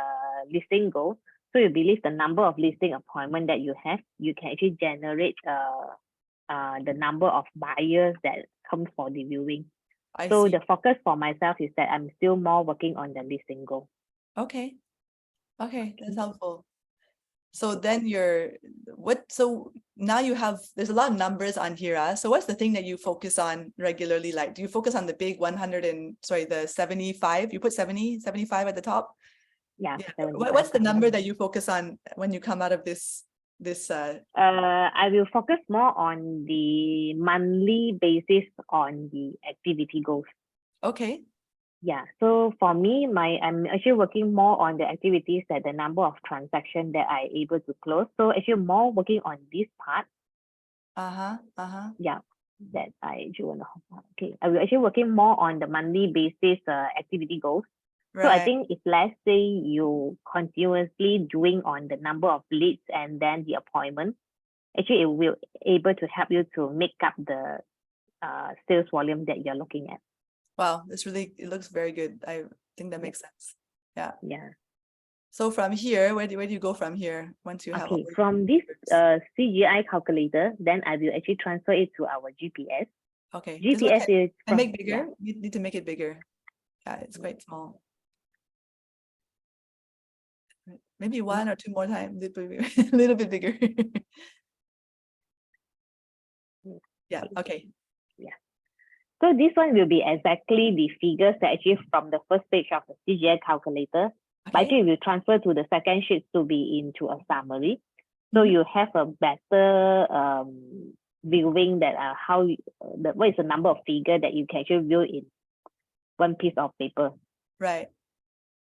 listing goal. So you believe the number of listing appointment that you have, you can actually generate the number of buyers that come for the viewing. So the focus for myself is that I'm still more working on the listing goal. Okay. Okay, that's helpful. So then so now there's a lot of numbers on here. So what's the thing that you focus on regularly? Like, do you focus on the big 75? You put 70, 75 at the top? Yeah. Yeah. What's the number that you focus on when you come out of this? I will focus more on the monthly basis on the activity goals. Okay. Yeah, so for me, I'm actually working more on the activities that the number of transactions that I able to close. So actually more working on this part. Yeah, that I actually want to. Okay, I will actually working more on the monthly basis activity goals. Right. So I think if let's say you continuously doing on the number of leads and then the appointment, actually it will able to help you to make up the sales volume that you're looking at. Wow, it looks very good. I think that makes sense. Yeah. Yeah. So from here, where do you go from here once you have all Okay, these from this numbers? CGI calculator, then I will actually transfer it to our GPS. Okay. This one GPS is can from, make bigger. yeah. You need to make it bigger. Yeah, it's quite small. Maybe one or two more times, a little bit bigger. Yeah, okay. Yeah. So this one will be exactly the figures that actually from the first page of the CGI calculator. But actually we'll transfer to the second sheet to be into a summary. So you have a better viewing that what is the number of figure that you can actually view in one piece of paper. Right.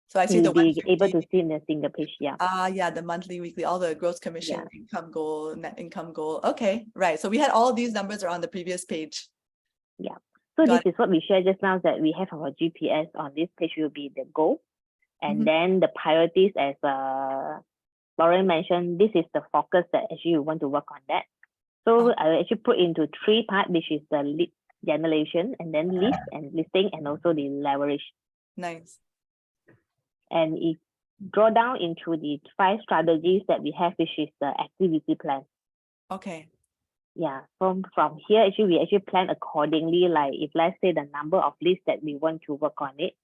So I see You'll the be able to see in the single page. Yeah. Yeah, the monthly, weekly, all the gross commission, income goal, net income goal. Okay, right. So we had all these numbers are on the previous page. Yeah. So this is what we shared just now, that we have our GPS on this page will be the goal. And then the priorities, as Lauren mentioned, this is the focus that actually you want to work on that. So I will actually put into 3 parts, which is the lead generation, and then list and listing, and also the leverage. Nice. And it draw down into the 5 strategies that we have, which is the activity plan. Okay. Yeah, from here, actually, we actually plan accordingly. Like if let's say the number of leads that we want to work on it.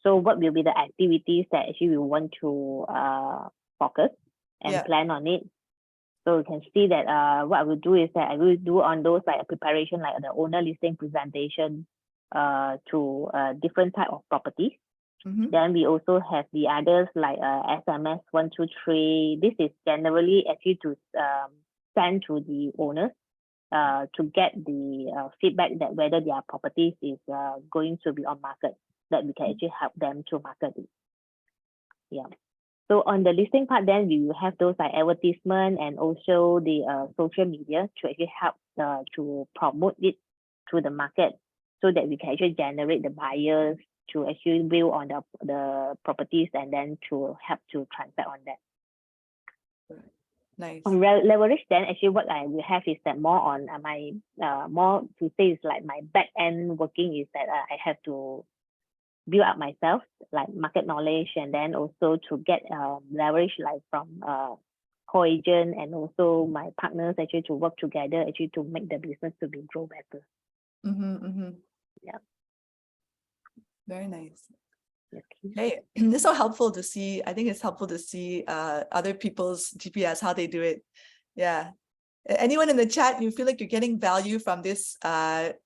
So what will be the activities that actually we want to focus and plan on it? So you can see that what I will do is that I will do on those like a preparation, like the owner listing presentation to different type of properties. Then we also have the others like SMS 1, 2, 3. This is generally actually to send to the owners to get the feedback that whether their properties is going to be on market, that we can actually help them to market it. Yeah. So on the listing part, then we will have those like advertisement and also the social media to actually help to promote it to the market, so that we can actually generate the buyers to actually view on the properties and then to help to transact on that. Nice. On leverage, then actually what I will have is that more on my more to say is like my back end working is that I have to build up myself like market knowledge, and then also to get leverage like from co-agent and also my partners actually to work together actually to make the business to be grow better. Yeah. Very nice. Okay. Hey, this is so helpful to see. I think it's helpful to see other people's GPS, how they do it. Yeah. Anyone in the chat, you feel like you're getting value from this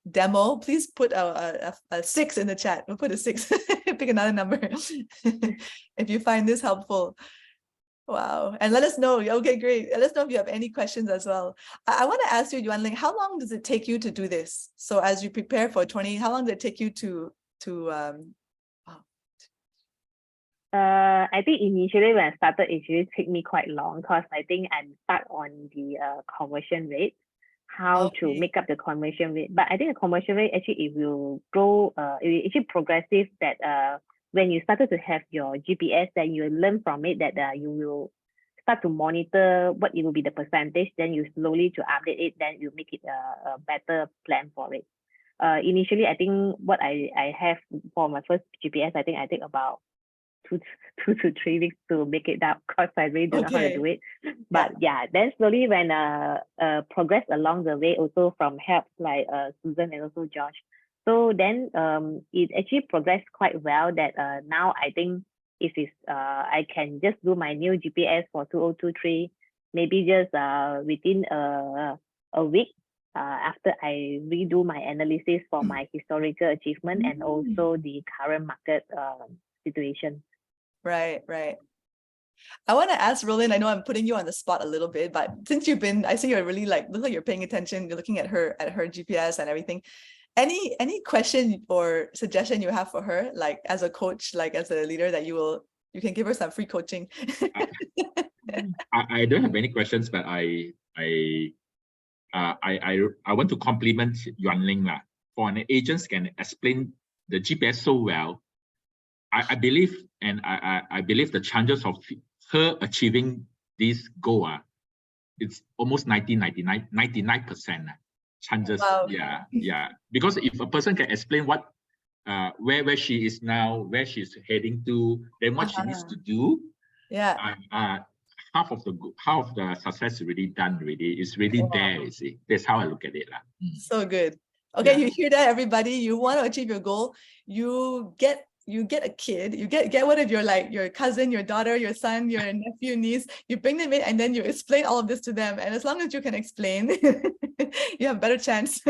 demo, please put a 6 in the chat. We'll put a 6. Pick another number if you find this helpful. Wow. And let us know. Okay, great. Let us know if you have any questions as well. I want to ask you, Yuan, Ling, how long does it take you to do this? So as you prepare for 20, how long did it take you to I think initially when I started, it really took me quite long because I think I'm stuck on the conversion rate, how to make up the conversion rate. But I think the conversion rate actually it will grow, it actually progressive that when you started to have your GPS, then you learn from it that you will start to monitor what it will be the percentage, then you slowly to update it, then you make it a better plan for it. Initially, I think what I have for my first GPS, I think I take about 2 to 3 weeks to make it up because I really don't know how to do it. But yeah, then slowly when progress along the way, also from help like Susan and also Josh. So then it actually progressed quite well that now I think if it's I can just do my new GPS for 2023, maybe just within a week after I redo my analysis for my historical achievement and also the current market situation. Right, right. I want to ask Roland, I know I'm putting you on the spot a little bit, but since you've been, I see you're really like, look like you're paying attention, you're looking at her GPS and everything. Any question or suggestion you have for her, like as a coach, like as a leader, that you can give her some free coaching? I don't have any questions, but I want to compliment Yuan Ling lah. For an agent can explain the GPS so well. I believe, and I believe the chances of her achieving this goal, it's almost 99% chances. Wow. Yeah. Because if a person can explain what where she is now, where she's heading to, then what she needs to do, half of the success is already done already. It's really there, you see. That's how I look at it. So good. Okay, you hear that, everybody? You want to achieve your goal, you get a kid, you get one of your cousin, your daughter, your son, your nephew, niece, you bring them in and then you explain all of this to them. And as long as you can explain, you have a better chance.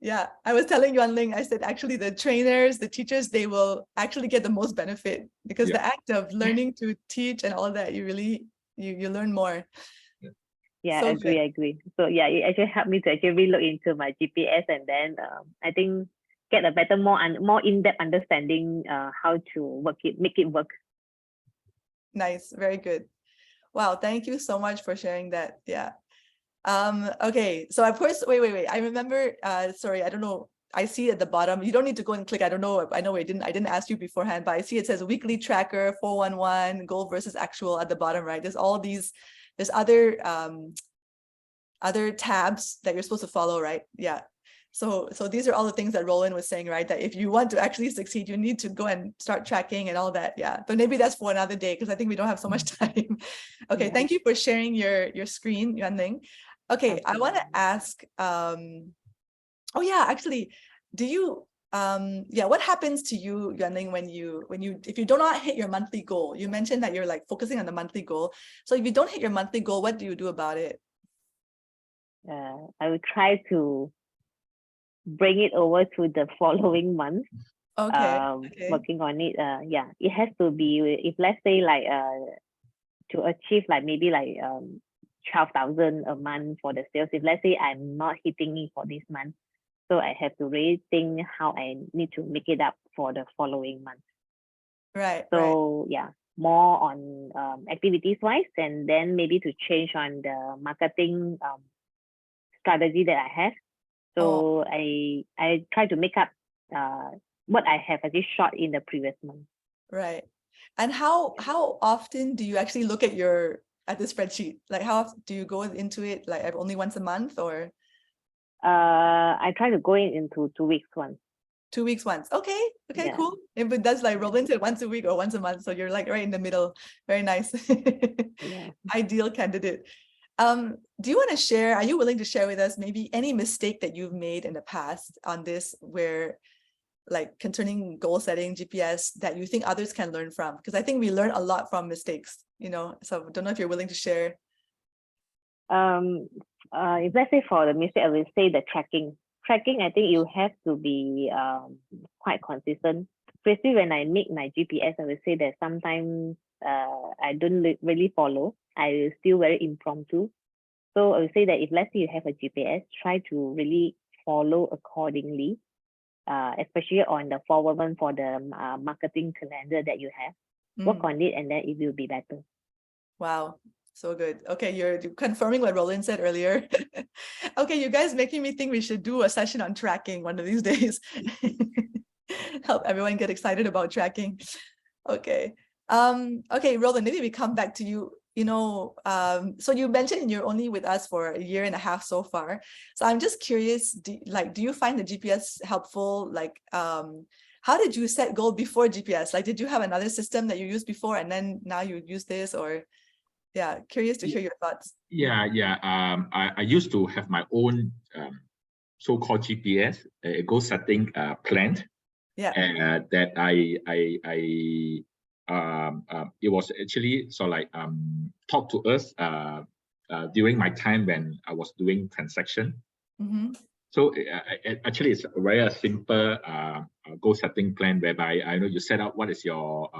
Yeah, I was telling Yuan Ling, I said, actually the trainers, the teachers, they will actually get the most benefit because the act of learning to teach and all of that, you really, you learn more. Yeah, So I agree. So yeah, it actually helped me to actually look into my GPS and then I think get a better, more in-depth understanding how to make it work. Nice, very good. Wow, thank you so much for sharing that. Yeah. Okay, so of course, wait. I remember, sorry, I don't know. I see at the bottom, you don't need to go and click. I don't know. I know I didn't ask you beforehand, but I see it says weekly tracker, 411, goal versus actual at the bottom, right? There's all these, there's other tabs that you're supposed to follow, right? Yeah. So these are all the things that Roland was saying, right? That if you want to actually succeed, you need to go and start tracking and all that. Yeah. But maybe that's for another day because I think we don't have so much time. Okay. Thank you for sharing your screen, Yuan Ling. Okay. I want to ask, oh yeah, actually, do you, what happens to you, Yuan Ling, if you do not hit your monthly goal? You mentioned that you're like focusing on the monthly goal. So if you don't hit your monthly goal, what do you do about it? I will try to bring it over to the following month. Working on it. Yeah, it has to be, if let's say like to achieve like maybe like 12,000 a month for the sales. If let's say I'm not hitting it for this month, so I have to really think how I need to make it up for the following month. Right. So yeah, more on activities wise, and then maybe to change on the marketing strategy that I have. So I try to make up what I have actually shot in the previous month. Right. And how often do you actually look at the spreadsheet? Like how often do you go into it? Like only once a month or? I try to go into 2 weeks once. 2 weeks once. Okay, cool. If it does like Roland said once a week or once a month, so you're like right in the middle. Very nice. Ideal candidate. Do you want to share, are you willing to share with us maybe any mistake that you've made in the past on this, where like concerning goal setting, GPS, that you think others can learn from? Because I think we learn a lot from mistakes, so I don't know if you're willing to share. If let's say for the mistake, I will say the tracking. Tracking, I think you have to be quite consistent. Especially when I make my GPS, I will say that sometimes I don't really follow. I will still very impromptu. So I would say that if let's say you have a GPS, try to really follow accordingly, especially on the forward one for the marketing calendar that you have. Work on it and then it will be better. Wow, so good. Okay, you're confirming what Roland said earlier. Okay, you guys making me think we should do a session on tracking one of these days. Help everyone get excited about tracking. Okay. Okay, Roland, maybe we come back to you. So you mentioned you're only with us for 1.5 years so far. So I'm just curious, do you find the GPS helpful? Like, how did you set goal before GPS? Like, did you have another system that you used before and then now you use this, or? Yeah, curious to hear your thoughts. I used to have my own so-called GPS, goal setting plan. That it was actually sort of like taught to us during my time when I was doing transaction. So actually, it's a very simple goal setting plan whereby I know you set out what is your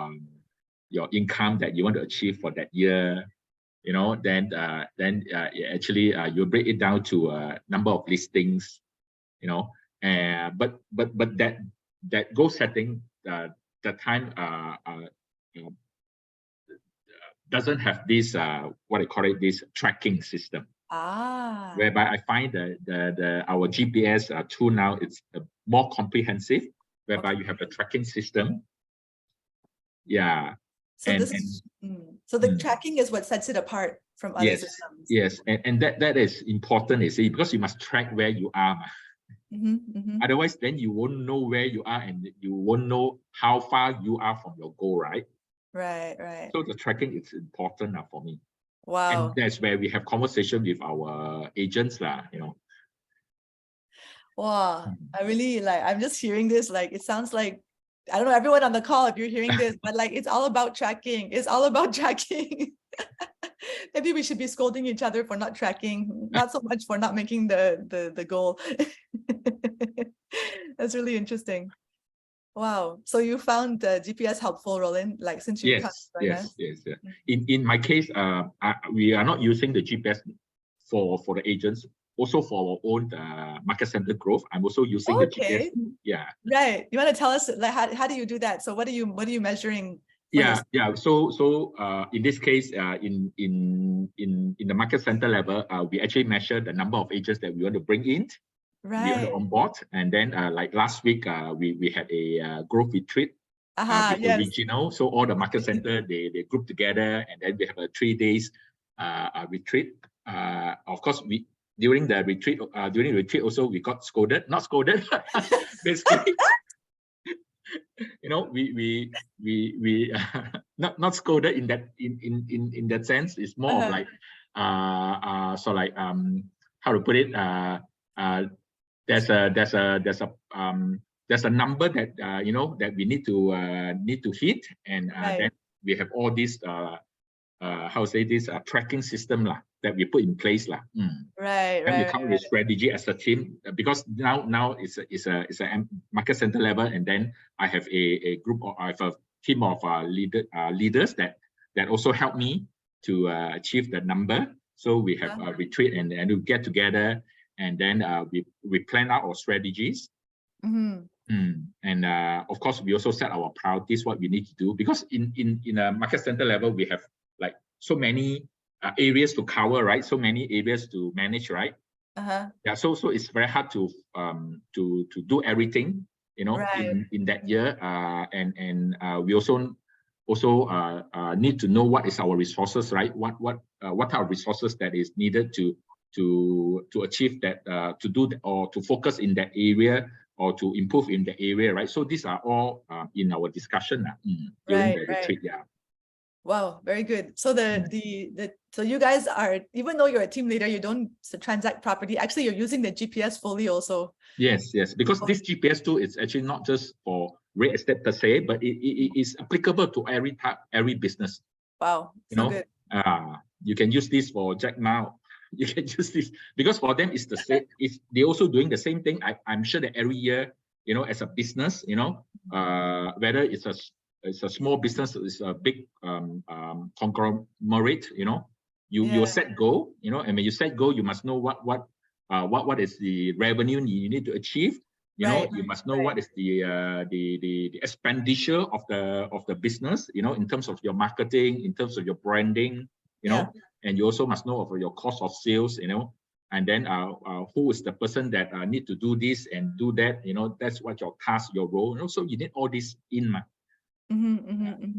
income that you want to achieve for that year. You know, then actually you break it down to a number of listings. You know, but that goal setting that time doesn't have this what I call it, this tracking system. Whereby I find that our GPS tool now it's more comprehensive, whereby you have a tracking system. Yeah. So the tracking is what sets it apart from other systems. Yes, and that is important, you see, because you must track where you are. Otherwise, then you won't know where you are and you won't know how far you are from your goal, right? Right. So the tracking is important for me. Wow. And that's where we have conversation with our agents, you know. Wow. I really I'm just hearing this, it sounds like, I don't know, everyone on the call, if you're hearing this, but it's all about tracking. It's all about tracking. Maybe we should be scolding each other for not tracking, not so much for not making the goal. That's really interesting. Wow. So you found the GPS helpful, Roland, since you Yes. In my case, we are not using the GPS for the agents. Also for our own market center growth, I'm also using the GPS. Yeah. Right. You want to tell us how do you do that? So what are you measuring? Yeah. So in this case, in the market center level, we actually measure the number of agents that we want to bring in. Right. We want to onboard, and then like last week, we had a growth retreat with the regional. So all the market center they group together, and then we have a 3 days retreat. Of course, during the retreat also we got scolded, not scolded, basically. You know, we not scolded in that sense. It's more of like so like how to put it, there's a number that you know that we need to hit, and then we have all these how to say this tracking system that we put in place Right. And we come with strategy as a team, because now it's a market center level, and then I have a group, or I have a team of leaders that also help me to achieve the number. So we have a retreat, and we get together, and then we plan out our strategies. And of course, we also set our priorities, what we need to do, because in a market center level, we have like so many areas to cover, right? So many areas to manage, right? Yeah. So it's very hard to do everything, you know, in that year. And we also need to know what is our resources, right? What are resources that is needed to achieve that, to do or to focus in that area, or to improve in the area, right? So these are all in our discussion during the retreat. Yeah. Wow, very good. So so you guys are, even though you're a team leader, you don't transact property. Actually, you're using the GPS fully also. Yes, because this GPS tool is actually not just for real estate per se, but it is applicable to every business. Wow, so good. You can use this for Jack Ma. You can use this because for them it's the same. They're also doing the same thing. I'm sure that every year, you know, as a business, you know, whether it's a small business, it's a big conglomerate, you know, you set goal, you know, and when you set goal, you must know what is the revenue you need to achieve. You know, you must know what is the expenditure of the business, you know, in terms of your marketing, in terms of your branding, you know, and you also must know of your cost of sales, you know, and then who is the person that need to do this and do that, you know, that's what your task, your role, you know, so you need all this in mind.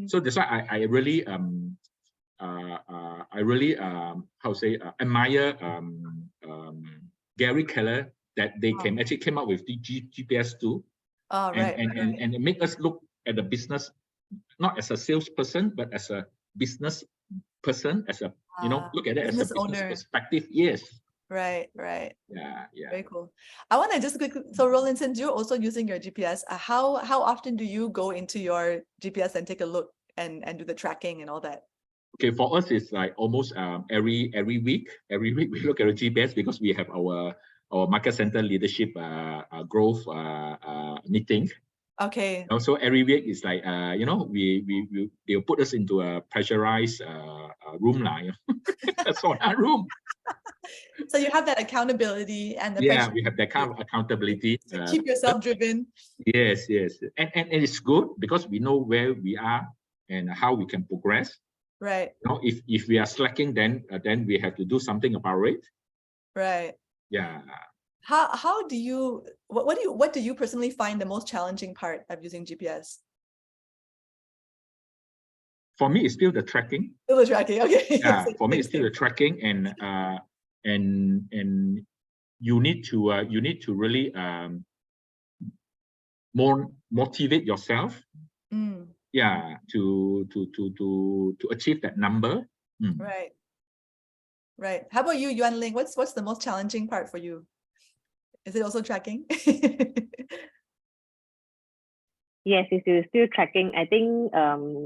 So that's why I really how to say admire Gary Keller, that they actually came up with the GPS tool, and make us look at the business not as a salesperson but as a business person, as a you know, look at it as a business perspective. Yes. Right. Yeah. Very cool. I want to just quickly, so Roland, since you're also using your GPS, how often do you go into your GPS and take a look and do the tracking and all that? Okay, for us, it's like almost every week. Every week we look at the GPS because we have our market center leadership growth meeting. Okay. Also, every week is like they'll put us into a pressurized room lah. That's all our room. So you have that accountability and the Yeah, pressure we have that kind of accountability. to keep yourself driven. Yes, and it's good because we know where we are and how we can progress. Right. You know, if we are slacking, then we have to do something about it. Right. Yeah. How do you what do you personally find the most challenging part of using GPS? For me, it's still the tracking. Still the tracking, okay. Yeah, for me, it's still the tracking, and you need to really more motivate yourself. Yeah, to achieve that number. Right. Right. How about you, Yuan, Ling? What's the most challenging part for you? Is it also tracking? Yes, it's still tracking. I think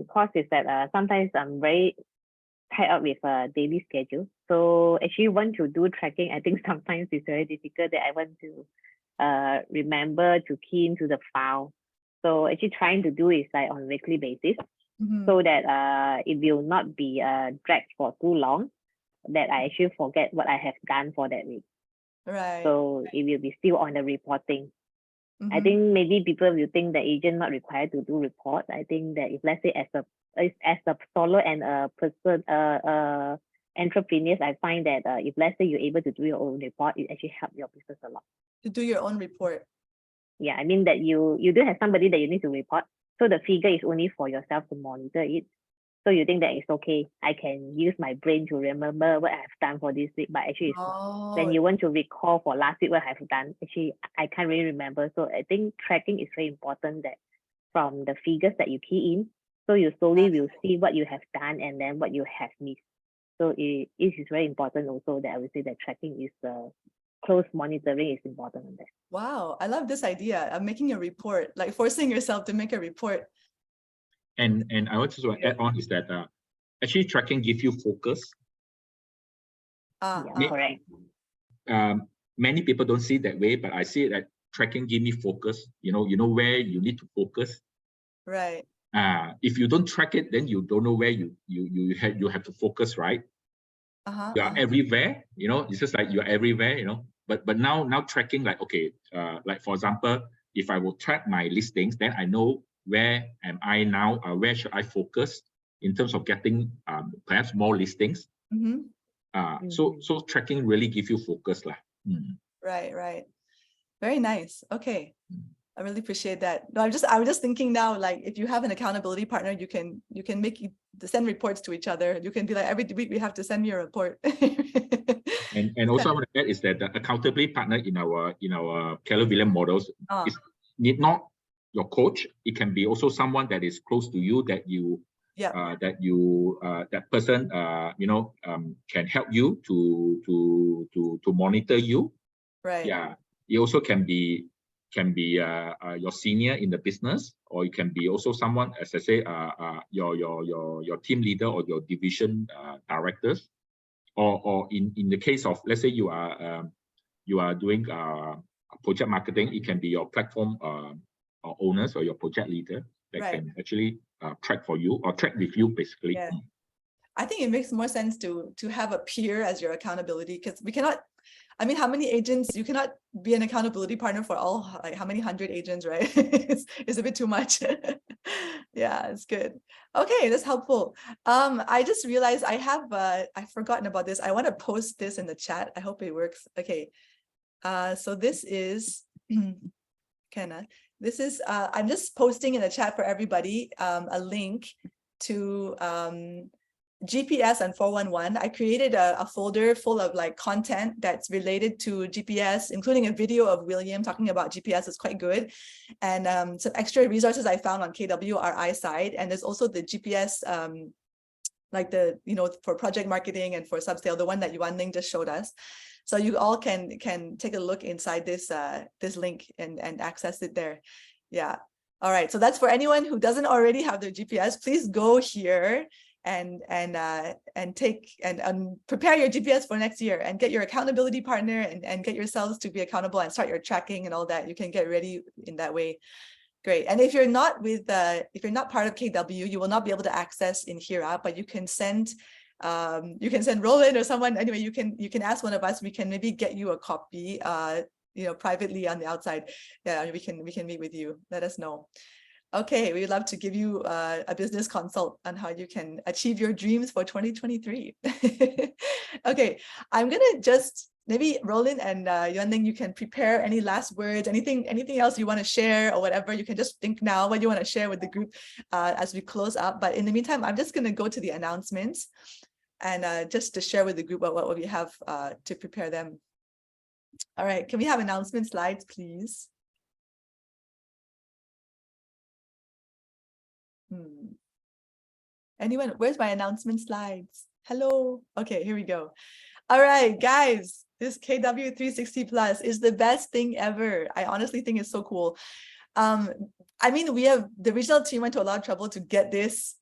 cause is that sometimes I'm very tied up with a daily schedule. So actually want to do tracking, I think sometimes it's very difficult that I want to remember to key into the file. So actually trying to do is like on a weekly basis, so that it will not be dragged for too long, that I actually forget what I have done for that week. Right. So it will be still on the reporting. I think maybe people will think the agent not required to do report. I think that if let's say as a solo and a person entrepreneurs, I find that if let's say you're able to do your own report, it actually helps your business a lot. To do your own report. Yeah, I mean that you do have somebody that you need to report. So the figure is only for yourself to monitor it. So you think that it's okay. I can use my brain to remember what I've done for this week, but actually it's not. When you want to recall for last week what I've done, actually I can't really remember. So I think tracking is very important, that from the figures that you key in, so you slowly will see what you have done and then what you have missed. So it is very important also that I would say that tracking is close monitoring is important on that. Wow, I love this idea of making a report, like forcing yourself to make a report. And I want to add on is that actually tracking gives you focus. Correct. Many people don't see it that way, but I see that tracking gives me focus. You know where you need to focus. Right. If you don't track it, then you don't know where you have to focus, right? You are everywhere. It's just like you're everywhere. But now tracking, like, okay, like for example, if I will track my listings, then I know where am I now, where should I focus in terms of getting perhaps more listings. So tracking really gives you focus lah. Right. Very nice. Okay. I really appreciate that. No, I was just thinking now, like if you have an accountability partner, you can send reports to each other. You can be like, every week we have to send me a report. And also I want to add is that the accountability partner in our Keller Williams models is need not your coach. It can be also someone that is close to you, that that person can help you to monitor you. Right. Yeah. It also can be your senior in the business, or it can be also someone, as I say, your team leader or your division directors, or in the case of, let's say you are doing project marketing, it can be your platform owners or your project leader that can actually track for you or track with you, basically. Yeah. I think it makes more sense to have a peer as your accountability, because we cannot, I mean, how many agents, you cannot be an accountability partner for all, like how many 100 agents, right? It's a bit too much. Yeah, it's good. Okay, that's helpful. I just realized I've forgotten about this. I want to post this in the chat. I hope it works. Okay. So this is, I'm just posting in the chat for everybody a link to GPS and 411. I created a folder full of like content that's related to GPS, including a video of William talking about GPS. It's quite good. And some extra resources I found on KWRI side. And there's also the GPS, like the, for project marketing and for subsale, the one that Yuan Ling just showed us. So you all can take a look inside this this link and access it there. Yeah. All right, so that's for anyone who doesn't already have their GPS. Please go here and take and prepare your GPS for next year and get your accountability partner and get yourselves to be accountable and start your tracking and all that. You can get ready in that way. Great. And if you're not part of KW, you will not be able to access in here app, but you can send Roland or someone. Anyway, you can ask one of us. We can maybe get you a copy privately on the outside. Yeah, we can meet with you. Let us know. Okay, we'd love to give you a business consult on how you can achieve your dreams for 2023. Okay, I'm gonna just maybe Roland and Yuan Ling, you can prepare any last words, anything else you want to share or whatever. You can just think now what you want to share with the group as we close up. But in the meantime, I'm just gonna go to the announcements and just to share with the group what we have to prepare them. All right, can we have announcement slides, please? Anyone, where's my announcement slides? Hello. Okay, here we go. All right, guys, this KW 360 Plus is the best thing ever. I honestly think it's so cool. I mean, the original team went to a lot of trouble to get this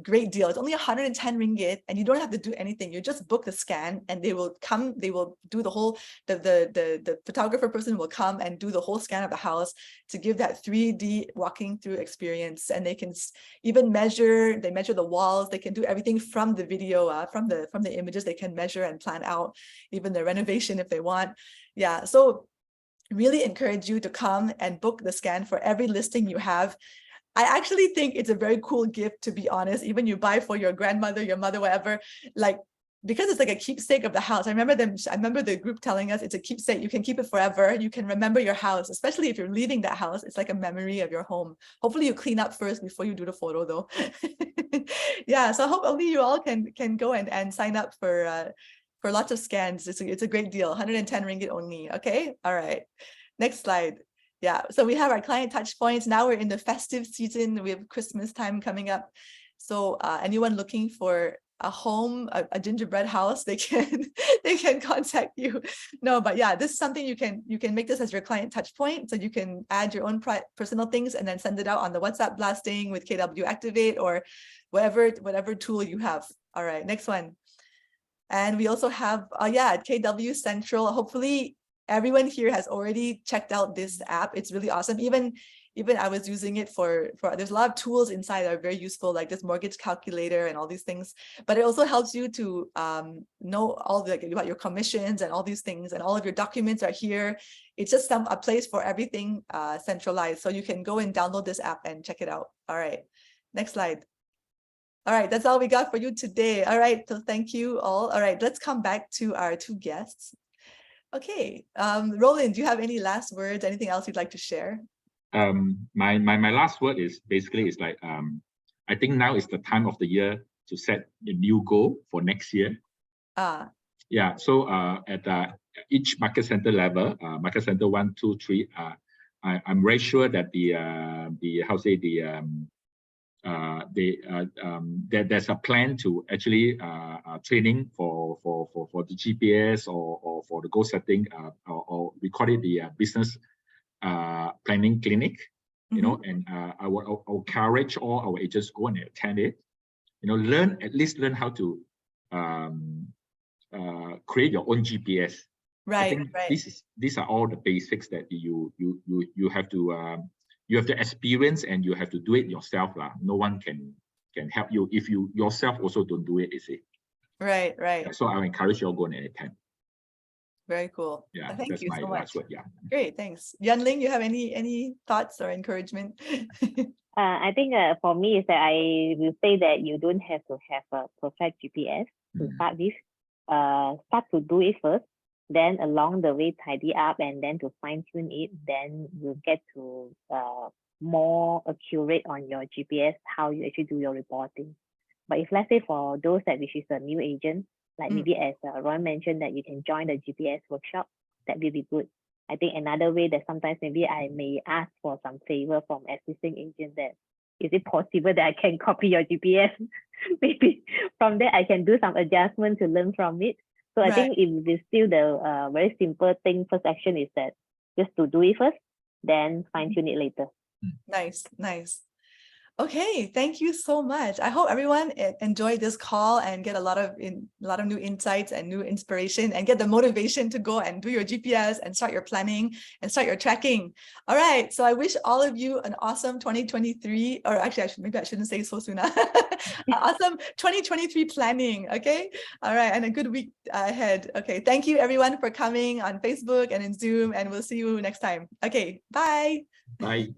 great deal. It's only 110 ringgit and you don't have to do anything. You just book the scan and they will come, they will do the whole, the photographer person will come and do the whole scan of the house to give that 3D walking through experience. And they can even measure the walls. They can do everything from the video, from the images. They can measure and plan out even the renovation if they want. Yeah, so really encourage you to come and book the scan for every listing you have. I actually think it's a very cool gift, to be honest. Even you buy for your grandmother, your mother, whatever, like, because it's like a keepsake of the house. I remember the group telling us it's a keepsake. You can keep it forever. You can remember your house, especially if you're leaving that house. It's like a memory of your home. Hopefully you clean up first before you do the photo though. Yeah, so hopefully you all can go and sign up for lots of scans. It's a great deal, 110 ringgit only. Okay, all right, next slide. Yeah, so we have our client touch points. Now we're in the festive season. We have Christmas time coming up. So anyone looking for a home, a gingerbread house, they can contact you. No, but yeah, this is something you can make this as your client touch point. So you can add your own personal things and then send it out on the WhatsApp blasting with KW Activate or whatever tool you have. All right, next one. And we also have, KW Central. Hopefully everyone here has already checked out this app. It's really awesome. Even I was using it for there's a lot of tools inside that are very useful, like this mortgage calculator and all these things. But it also helps you to know all about your commissions and all these things, and all of your documents are here. It's just a place for everything centralized. So you can go and download this app and check it out. All right, next slide. All right, that's all we got for you today. All right, so thank you all. All right, let's come back to our two guests. Okay, Roland, do you have any last words? Anything else you'd like to share? My last word is basically like I think now is the time of the year to set a new goal for next year. Yeah, so at each market center level, market center 1, 2, 3, I'm very sure that there's a plan to actually training for the GPS or for the goal setting, or we call it the business planning clinic, you know, and I will encourage all our agents go and attend it, you know, at least learn how to create your own GPS. Right, these are all the basics that you have to experience, and you have to do it yourself. No one can help you if you yourself also don't do it, is it? Right. So I encourage you all go and attend. Very cool. Yeah, thank you so much. Word, yeah. Great, thanks. Yuan Ling, you have any thoughts or encouragement? I think for me is that I will say that you don't have to have a perfect GPS to start with. Start to do it first, then along the way tidy up, and then to fine tune it. Then you'll get to more accurate on your GPS, how you actually do your reporting. But if let's say for those which is a new agent, like maybe as Roland mentioned, that you can join the GPS workshop, that will be good. I think another way that sometimes maybe I may ask for some favor from existing agents, that is it possible that I can copy your GPS? Maybe from there I can do some adjustment to learn from it. So I think it is still the very simple thing. First action is that just to do it first, then fine tune it later. Nice, nice. Okay, thank you so much. I hope everyone enjoyed this call and get a lot of new insights and new inspiration and get the motivation to go and do your GPS and start your planning and start your tracking. All right, so I wish all of you an awesome 2023, or actually maybe I shouldn't say so soon. Awesome 2023 planning, okay? All right, and a good week ahead. Okay, thank you everyone for coming on Facebook and in Zoom, and we'll see you next time. Okay, bye. Bye.